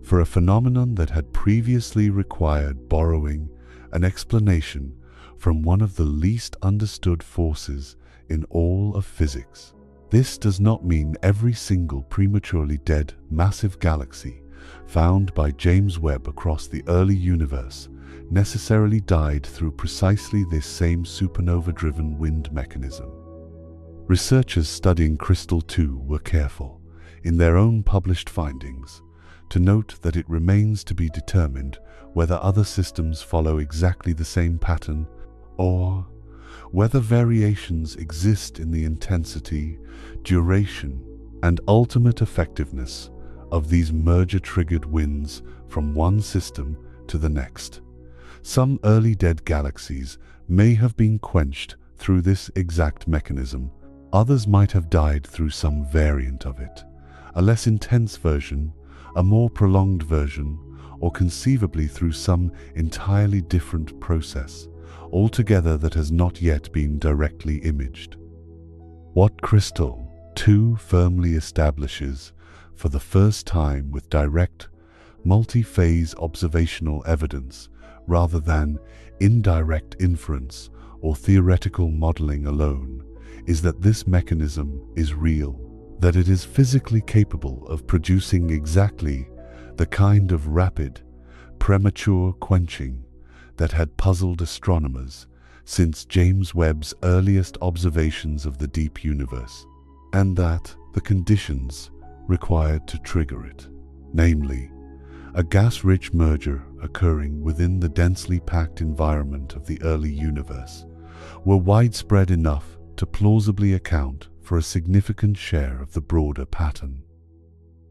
for a phenomenon that had previously required borrowing an explanation from one of the least understood forces in all of physics. This does not mean every single prematurely dead massive galaxy found by James Webb across the early universe necessarily died through precisely this same supernova-driven wind mechanism. Researchers studying Crystal 2 were careful, in their own published findings, to note that it remains to be determined whether other systems follow exactly the same pattern or whether variations exist in the intensity, duration, and ultimate effectiveness of these merger-triggered winds from one system to the next. Some early dead galaxies may have been quenched through this exact mechanism. Others might have died through some variant of it, a less intense version, a more prolonged version, or conceivably through some entirely different process, altogether that has not yet been directly imaged. What Crystal 2 firmly establishes for the first time with direct, multi-phase observational evidence rather than indirect inference or theoretical modeling alone is that this mechanism is real, that it is physically capable of producing exactly the kind of rapid, premature quenching that had puzzled astronomers since James Webb's earliest observations of the deep universe, and that the conditions required to trigger it, namely, a gas-rich merger occurring within the densely packed environment of the early universe, were widespread enough to plausibly account for a significant share of the broader pattern.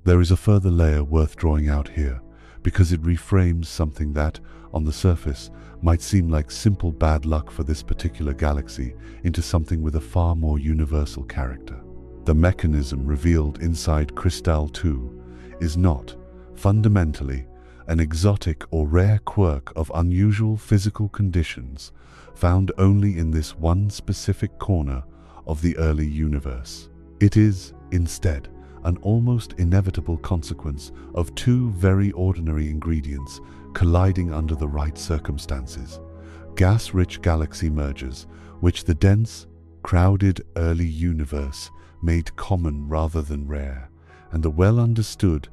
There is a further layer worth drawing out here, because it reframes something that, on the surface, might seem like simple bad luck for this particular galaxy into something with a far more universal character. The mechanism revealed inside Crystal 2 is not, fundamentally, an exotic or rare quirk of unusual physical conditions found only in this one specific corner of the early universe. It is, instead, an almost inevitable consequence of two very ordinary ingredients colliding under the right circumstances: gas-rich galaxy mergers, which the dense, crowded early universe made common rather than rare, and the well-understood,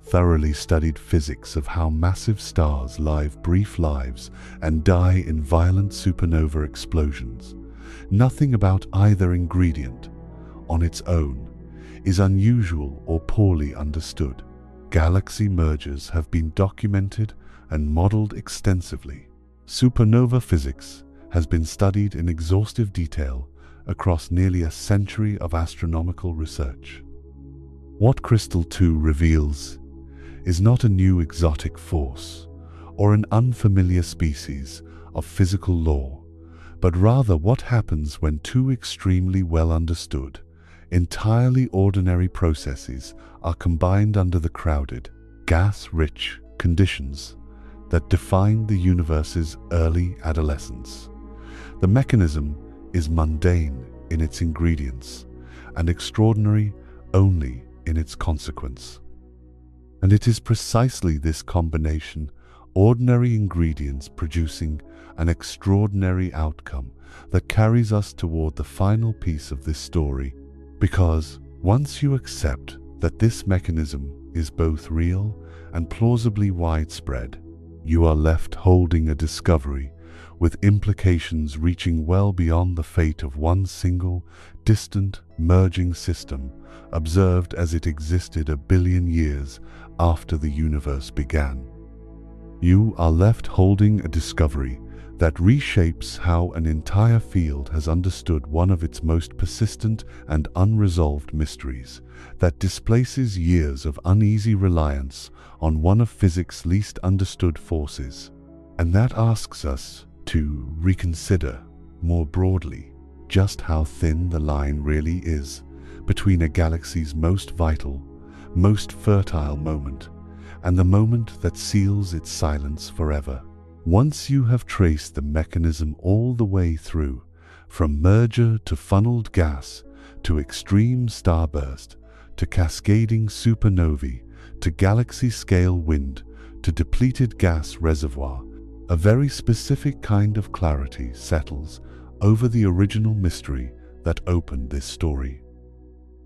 thoroughly studied physics of how massive stars live brief lives and die in violent supernova explosions. Nothing about either ingredient, on its own, is unusual or poorly understood. Galaxy mergers have been documented and modeled extensively. Supernova physics has been studied in exhaustive detail across nearly a century of astronomical research. What Crystal 2 reveals is not a new exotic force or an unfamiliar species of physical law, but rather what happens when two extremely well understood, entirely ordinary processes are combined under the crowded, gas-rich conditions that defined the universe's early adolescence. The mechanism is mundane in its ingredients and extraordinary only in its consequence. And it is precisely this combination, ordinary ingredients producing an extraordinary outcome, that carries us toward the final piece of this story, because once you accept that this mechanism is both real and plausibly widespread, you are left holding a discovery with implications reaching well beyond the fate of one single, distant, merging system observed as it existed 1 billion years after the universe began. You are left holding a discovery that reshapes how an entire field has understood one of its most persistent and unresolved mysteries, that displaces years of uneasy reliance on one of physics' least understood forces, and that asks us to reconsider, more broadly, just how thin the line really is between a galaxy's most vital, most fertile moment, and the moment that seals its silence forever. Once you have traced the mechanism all the way through, from merger to funneled gas, to extreme starburst, to cascading supernovae, to galaxy-scale wind, to depleted gas reservoir, a very specific kind of clarity settles over the original mystery that opened this story.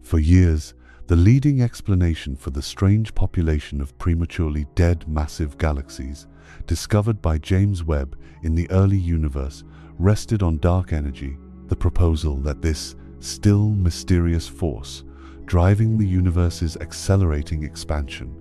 For years, the leading explanation for the strange population of prematurely dead massive galaxies discovered by James Webb in the early universe rested on dark energy, the proposal that this still mysterious force driving the universe's accelerating expansion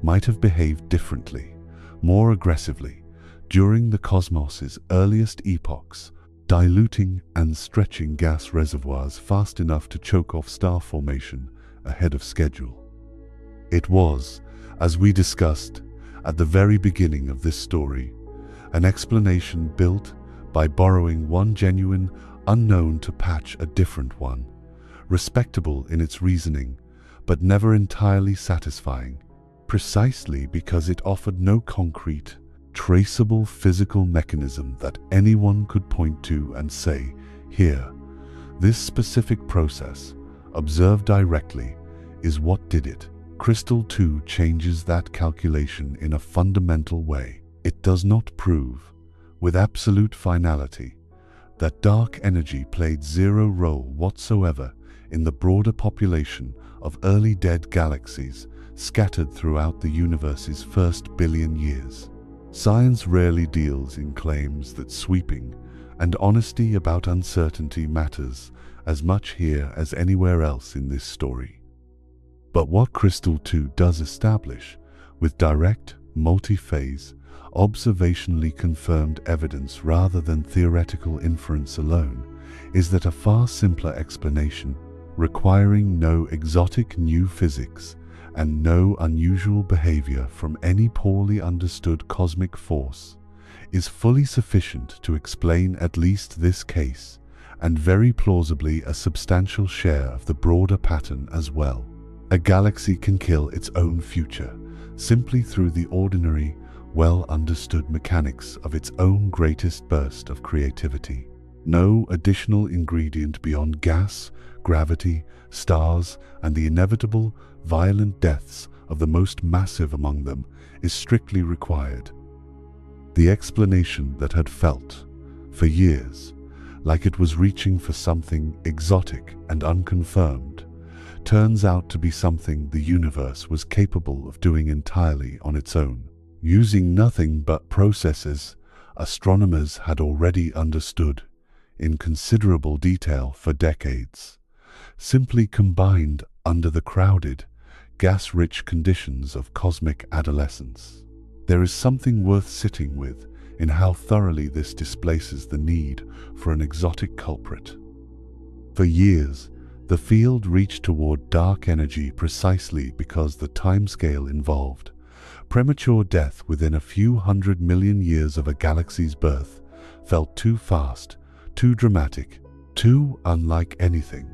might have behaved differently, more aggressively, during the cosmos's earliest epochs, diluting and stretching gas reservoirs fast enough to choke off star formation ahead of schedule. It was, as we discussed at the very beginning of this story, an explanation built by borrowing one genuine unknown to patch a different one, respectable in its reasoning, but never entirely satisfying, precisely because it offered no concrete, traceable physical mechanism that anyone could point to and say, here, this specific process, observed directly, is what did it. Crystal 2 changes that calculation in a fundamental way. It does not prove, with absolute finality, that dark energy played zero role whatsoever in the broader population of early dead galaxies scattered throughout the universe's first 1 billion years. Science rarely deals in claims that sweeping, and honesty about uncertainty matters as much here as anywhere else in this story. But what Crystal 2 does establish, with direct, multi-phase, observationally confirmed evidence rather than theoretical inference alone, is that a far simpler explanation, requiring no exotic new physics and no unusual behavior from any poorly understood cosmic force, is fully sufficient to explain at least this case, and very plausibly a substantial share of the broader pattern as well. A galaxy can kill its own future simply through the ordinary, well-understood mechanics of its own greatest burst of creativity. No additional ingredient beyond gas, gravity, stars, and the inevitable, violent deaths of the most massive among them is strictly required. The explanation that had felt, for years, like it was reaching for something exotic and unconfirmed, turns out to be something the universe was capable of doing entirely on its own, using nothing but processes astronomers had already understood in considerable detail for decades, simply combined under the crowded, gas-rich conditions of cosmic adolescence. There is something worth sitting with in how thoroughly this displaces the need for an exotic culprit. For years, the field reached toward dark energy precisely because the timescale involved, premature death within a few 100 million years of a galaxy's birth, felt too fast, too dramatic, too unlike anything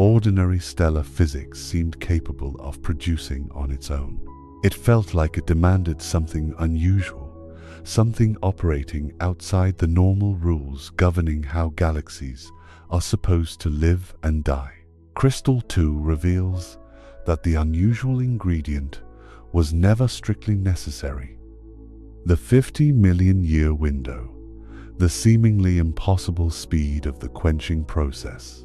ordinary stellar physics seemed capable of producing on its own. It felt like it demanded something unusual, something operating outside the normal rules governing how galaxies are supposed to live and die. Crystal 2 reveals that the unusual ingredient was never strictly necessary. The 50 million year window, the seemingly impossible speed of the quenching process,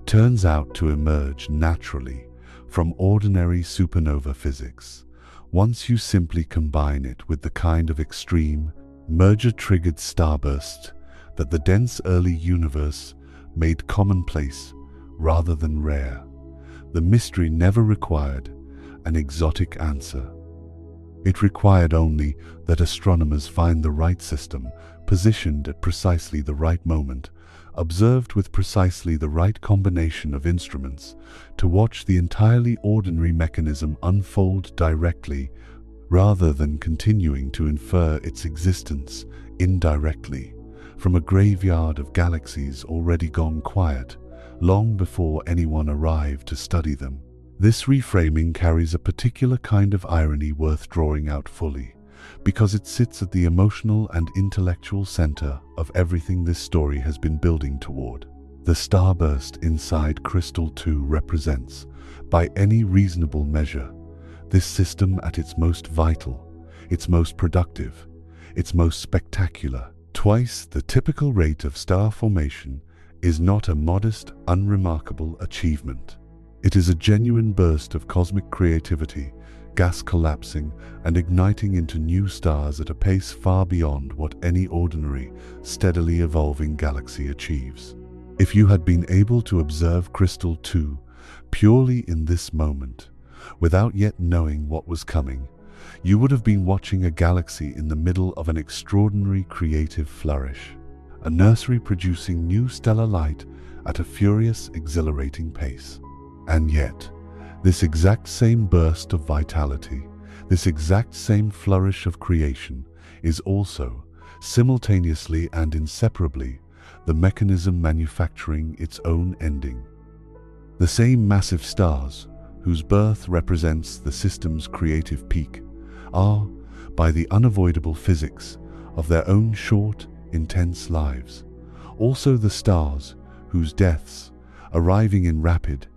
turns out to emerge naturally from ordinary supernova physics, once you simply combine it with the kind of extreme, merger-triggered starburst that the dense early universe made commonplace rather than rare. The mystery never required an exotic answer. It required only that astronomers find the right system, positioned at precisely the right moment, observed with precisely the right combination of instruments, to watch the entirely ordinary mechanism unfold directly, rather than continuing to infer its existence indirectly from a graveyard of galaxies already gone quiet, long before anyone arrived to study them. This reframing carries a particular kind of irony worth drawing out fully, because it sits at the emotional and intellectual center of everything this story has been building toward. The starburst inside Crystal 2 represents, by any reasonable measure, this system at its most vital, its most productive, its most spectacular. Twice the typical rate of star formation is not a modest, unremarkable achievement. It is a genuine burst of cosmic creativity, gas collapsing and igniting into new stars at a pace far beyond what any ordinary, steadily evolving galaxy achieves. If you had been able to observe Crystal 2 purely in this moment, without yet knowing what was coming, you would have been watching a galaxy in the middle of an extraordinary creative flourish, a nursery producing new stellar light at a furious, exhilarating pace. And yet, this exact same burst of vitality, this exact same flourish of creation, is also, simultaneously and inseparably, the mechanism manufacturing its own ending. The same massive stars, whose birth represents the system's creative peak, are, by the unavoidable physics of their own short, intense lives, also the stars whose deaths, arriving in rapid,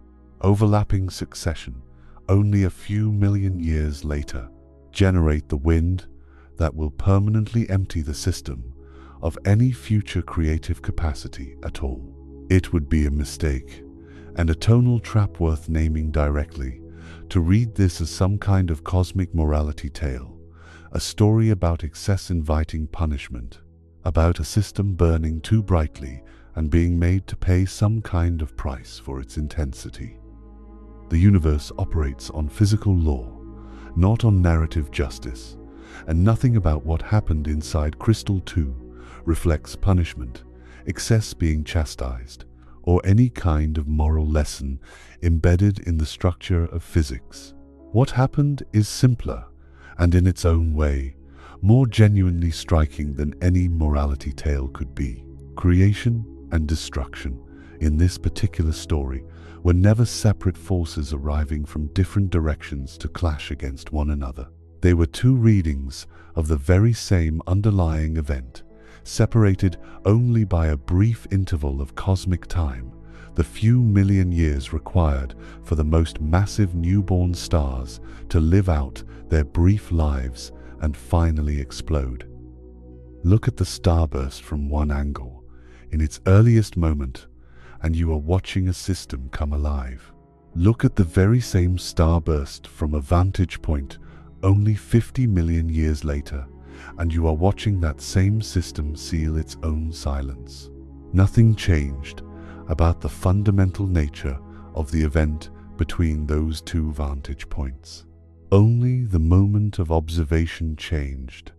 overlapping succession only a few million years later, generate the wind that will permanently empty the system of any future creative capacity at all. It would be a mistake, and a tonal trap worth naming directly, to read this as some kind of cosmic morality tale, a story about excess inviting punishment, about a system burning too brightly and being made to pay some kind of price for its intensity. The universe operates on physical law, not on narrative justice, and nothing about what happened inside Crystal 2 reflects punishment, excess being chastised, or any kind of moral lesson embedded in the structure of physics. What happened is simpler, and in its own way, more genuinely striking than any morality tale could be. Creation and destruction, in this particular story, were never separate forces arriving from different directions to clash against one another. They were two readings of the very same underlying event, separated only by a brief interval of cosmic time, the few million years required for the most massive newborn stars to live out their brief lives and finally explode. Look at the starburst from one angle, in its earliest moment, and you are watching a system come alive. Look at the very same starburst from a vantage point only 50 million years later, and you are watching that same system seal its own silence. Nothing changed about the fundamental nature of the event between those two vantage points. Only the moment of observation changed,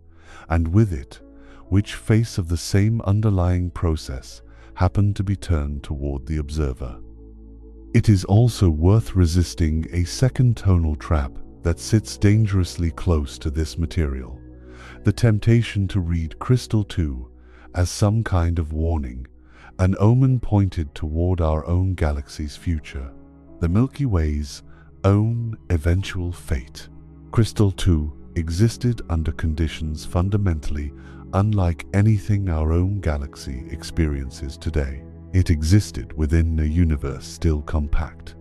and with it, which face of the same underlying process happened to be turned toward the observer. It is also worth resisting a second tonal trap that sits dangerously close to this material, the temptation to read Crystal 2 as some kind of warning, an omen pointed toward our own galaxy's future, the Milky Way's own eventual fate. Crystal 2 existed under conditions fundamentally unlike anything our own galaxy experiences today. It existed within a universe still compact,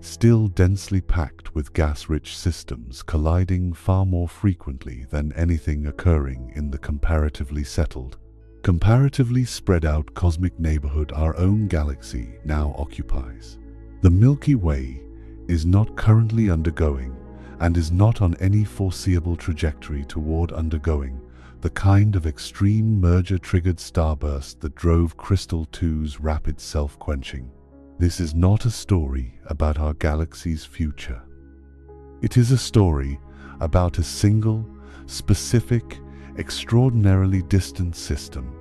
still densely packed with gas-rich systems colliding far more frequently than anything occurring in the comparatively settled, comparatively spread out cosmic neighborhood our own galaxy now occupies. The Milky Way is not currently undergoing, and is not on any foreseeable trajectory toward undergoing, the kind of extreme merger-triggered starburst that drove Crystal 2's rapid self-quenching. This is not a story about our galaxy's future. It is a story about a single, specific, extraordinarily distant system,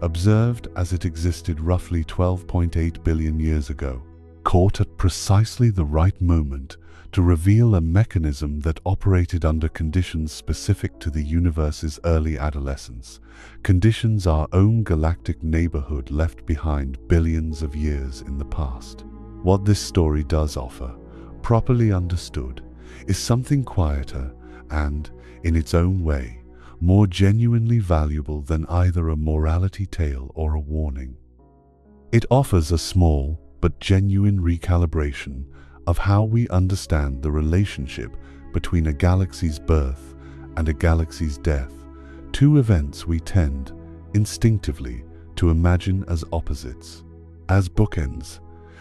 observed as it existed roughly 12.8 billion years ago, caught at precisely the right moment to reveal a mechanism that operated under conditions specific to the universe's early adolescence, conditions our own galactic neighborhood left behind billions of years in the past. What this story does offer, properly understood, is something quieter and, in its own way, more genuinely valuable than either a morality tale or a warning. It offers a small but genuine recalibration of how we understand the relationship between a galaxy's birth and a galaxy's death, two events we tend, instinctively, to imagine as opposites, as bookends,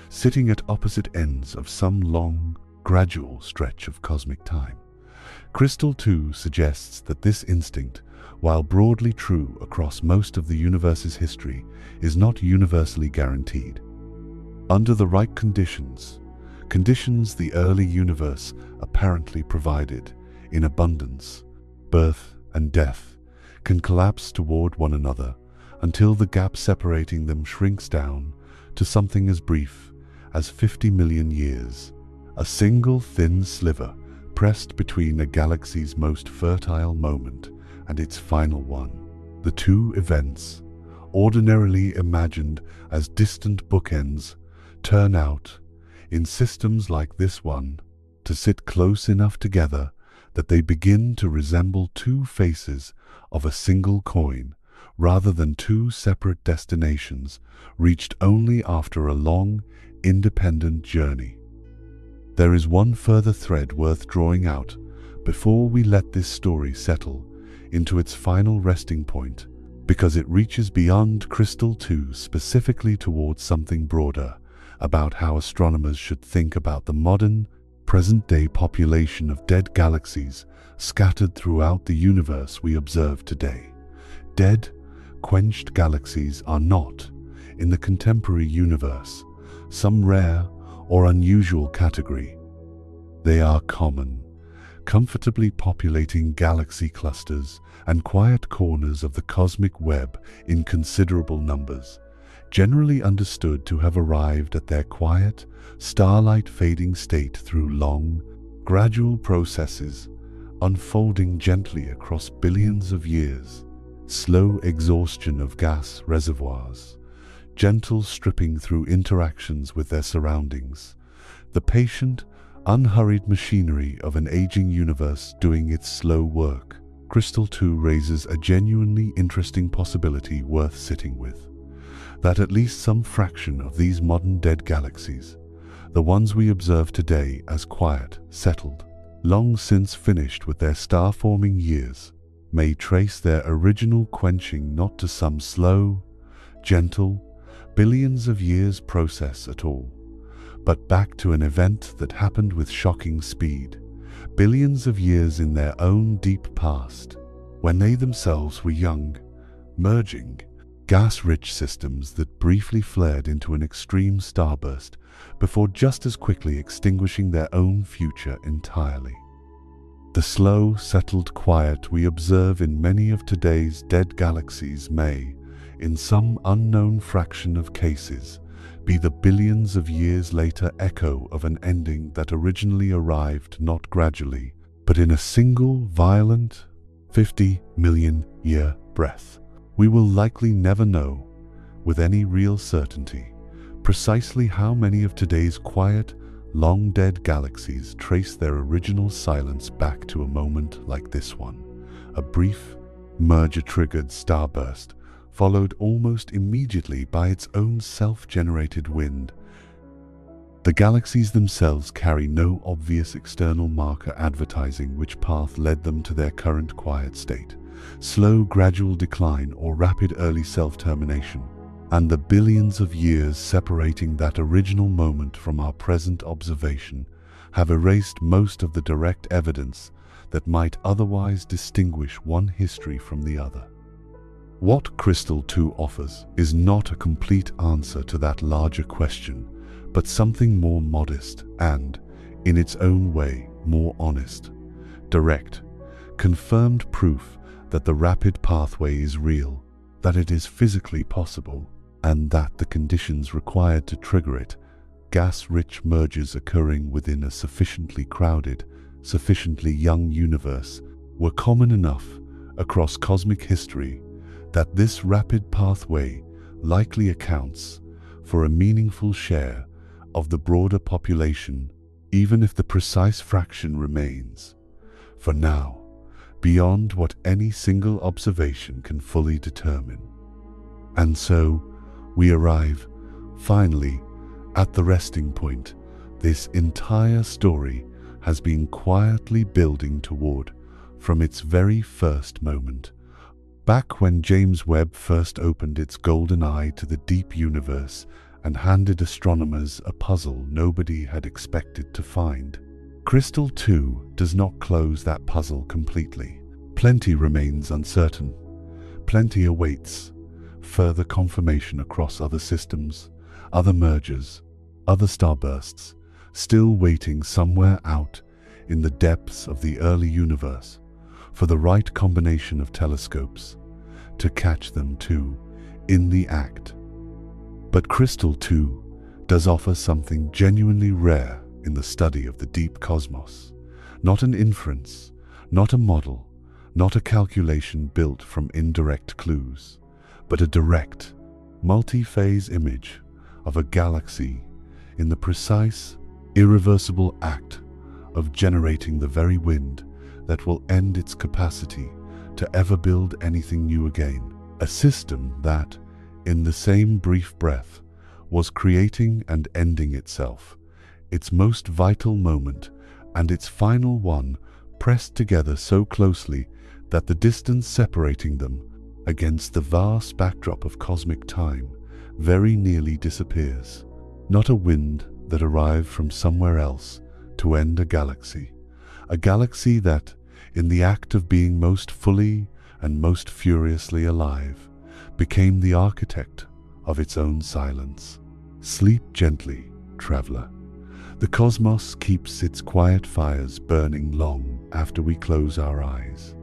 sitting at opposite ends of some long, gradual stretch of cosmic time. Crystal 2 suggests that this instinct, while broadly true across most of the universe's history, is not universally guaranteed. Under the right conditions the early universe apparently provided in abundance, birth and death can collapse toward one another until the gap separating them shrinks down to something as brief as 50 million years, a single thin sliver pressed between a galaxy's most fertile moment and its final one. The two events, ordinarily imagined as distant bookends, turn out, in systems like this one, to sit close enough together that they begin to resemble two faces of a single coin, rather than two separate destinations reached only after a long, independent journey. There is one further thread worth drawing out before we let this story settle into its final resting point, because it reaches beyond Crystal 2 specifically towards something broader about how astronomers should think about the modern, present-day population of dead galaxies scattered throughout the universe we observe today. Dead, quenched galaxies are not, in the contemporary universe, some rare or unusual category. They are common, comfortably populating galaxy clusters and quiet corners of the cosmic web in considerable numbers, generally understood to have arrived at their quiet, starlight-fading state through long, gradual processes, unfolding gently across billions of years, slow exhaustion of gas reservoirs, gentle stripping through interactions with their surroundings, the patient, unhurried machinery of an aging universe doing its slow work. Crystal 2 raises a genuinely interesting possibility worth sitting with. That at least some fraction of these modern dead galaxies, the ones we observe today as quiet, settled, long since finished with their star-forming years, may trace their original quenching not to some slow, gentle, billions of years process at all, but back to an event that happened with shocking speed, billions of years in their own deep past, when they themselves were young, merging, gas-rich systems that briefly flared into an extreme starburst before just as quickly extinguishing their own future entirely. The slow, settled quiet we observe in many of today's dead galaxies may, in some unknown fraction of cases, be the billions of years later echo of an ending that originally arrived not gradually, but in a single violent 50 million year breath. We will likely never know, with any real certainty, precisely how many of today's quiet, long-dead galaxies trace their original silence back to a moment like this one, a brief, merger-triggered starburst, followed almost immediately by its own self-generated wind. The galaxies themselves carry no obvious external marker advertising which path led them to their current quiet state, slow gradual decline or rapid early self-termination, and the billions of years separating that original moment from our present observation have erased most of the direct evidence that might otherwise distinguish one history from the other. What Crystal 2 offers is not a complete answer to that larger question, but something more modest and, in its own way, more honest. Direct, confirmed proof that the rapid pathway is real, that it is physically possible, and that the conditions required to trigger it, gas-rich mergers occurring within a sufficiently crowded, sufficiently young universe, were common enough across cosmic history that this rapid pathway likely accounts for a meaningful share of the broader population, even if the precise fraction remains, for now, beyond what any single observation can fully determine. And so, we arrive, finally, at the resting point this entire story has been quietly building toward from its very first moment. Back when James Webb first opened its golden eye to the deep universe and handed astronomers a puzzle nobody had expected to find, Crystal 2 does not close that puzzle completely. Plenty remains uncertain. Plenty awaits further confirmation across other systems, other mergers, other starbursts, still waiting somewhere out in the depths of the early universe for the right combination of telescopes to catch them too in the act. But Crystal 2 does offer something genuinely rare in the study of the deep cosmos. Not an inference, not a model, not a calculation built from indirect clues, but a direct, multi-phase image of a galaxy in the precise, irreversible act of generating the very wind that will end its capacity to ever build anything new again. A system that, in the same brief breath, was creating and ending itself, its most vital moment and its final one pressed together so closely that the distance separating them against the vast backdrop of cosmic time very nearly disappears. Not a wind that arrived from somewhere else to end a galaxy that, in the act of being most fully and most furiously alive, became the architect of its own silence. Sleep gently, traveler. The cosmos keeps its quiet fires burning long after we close our eyes.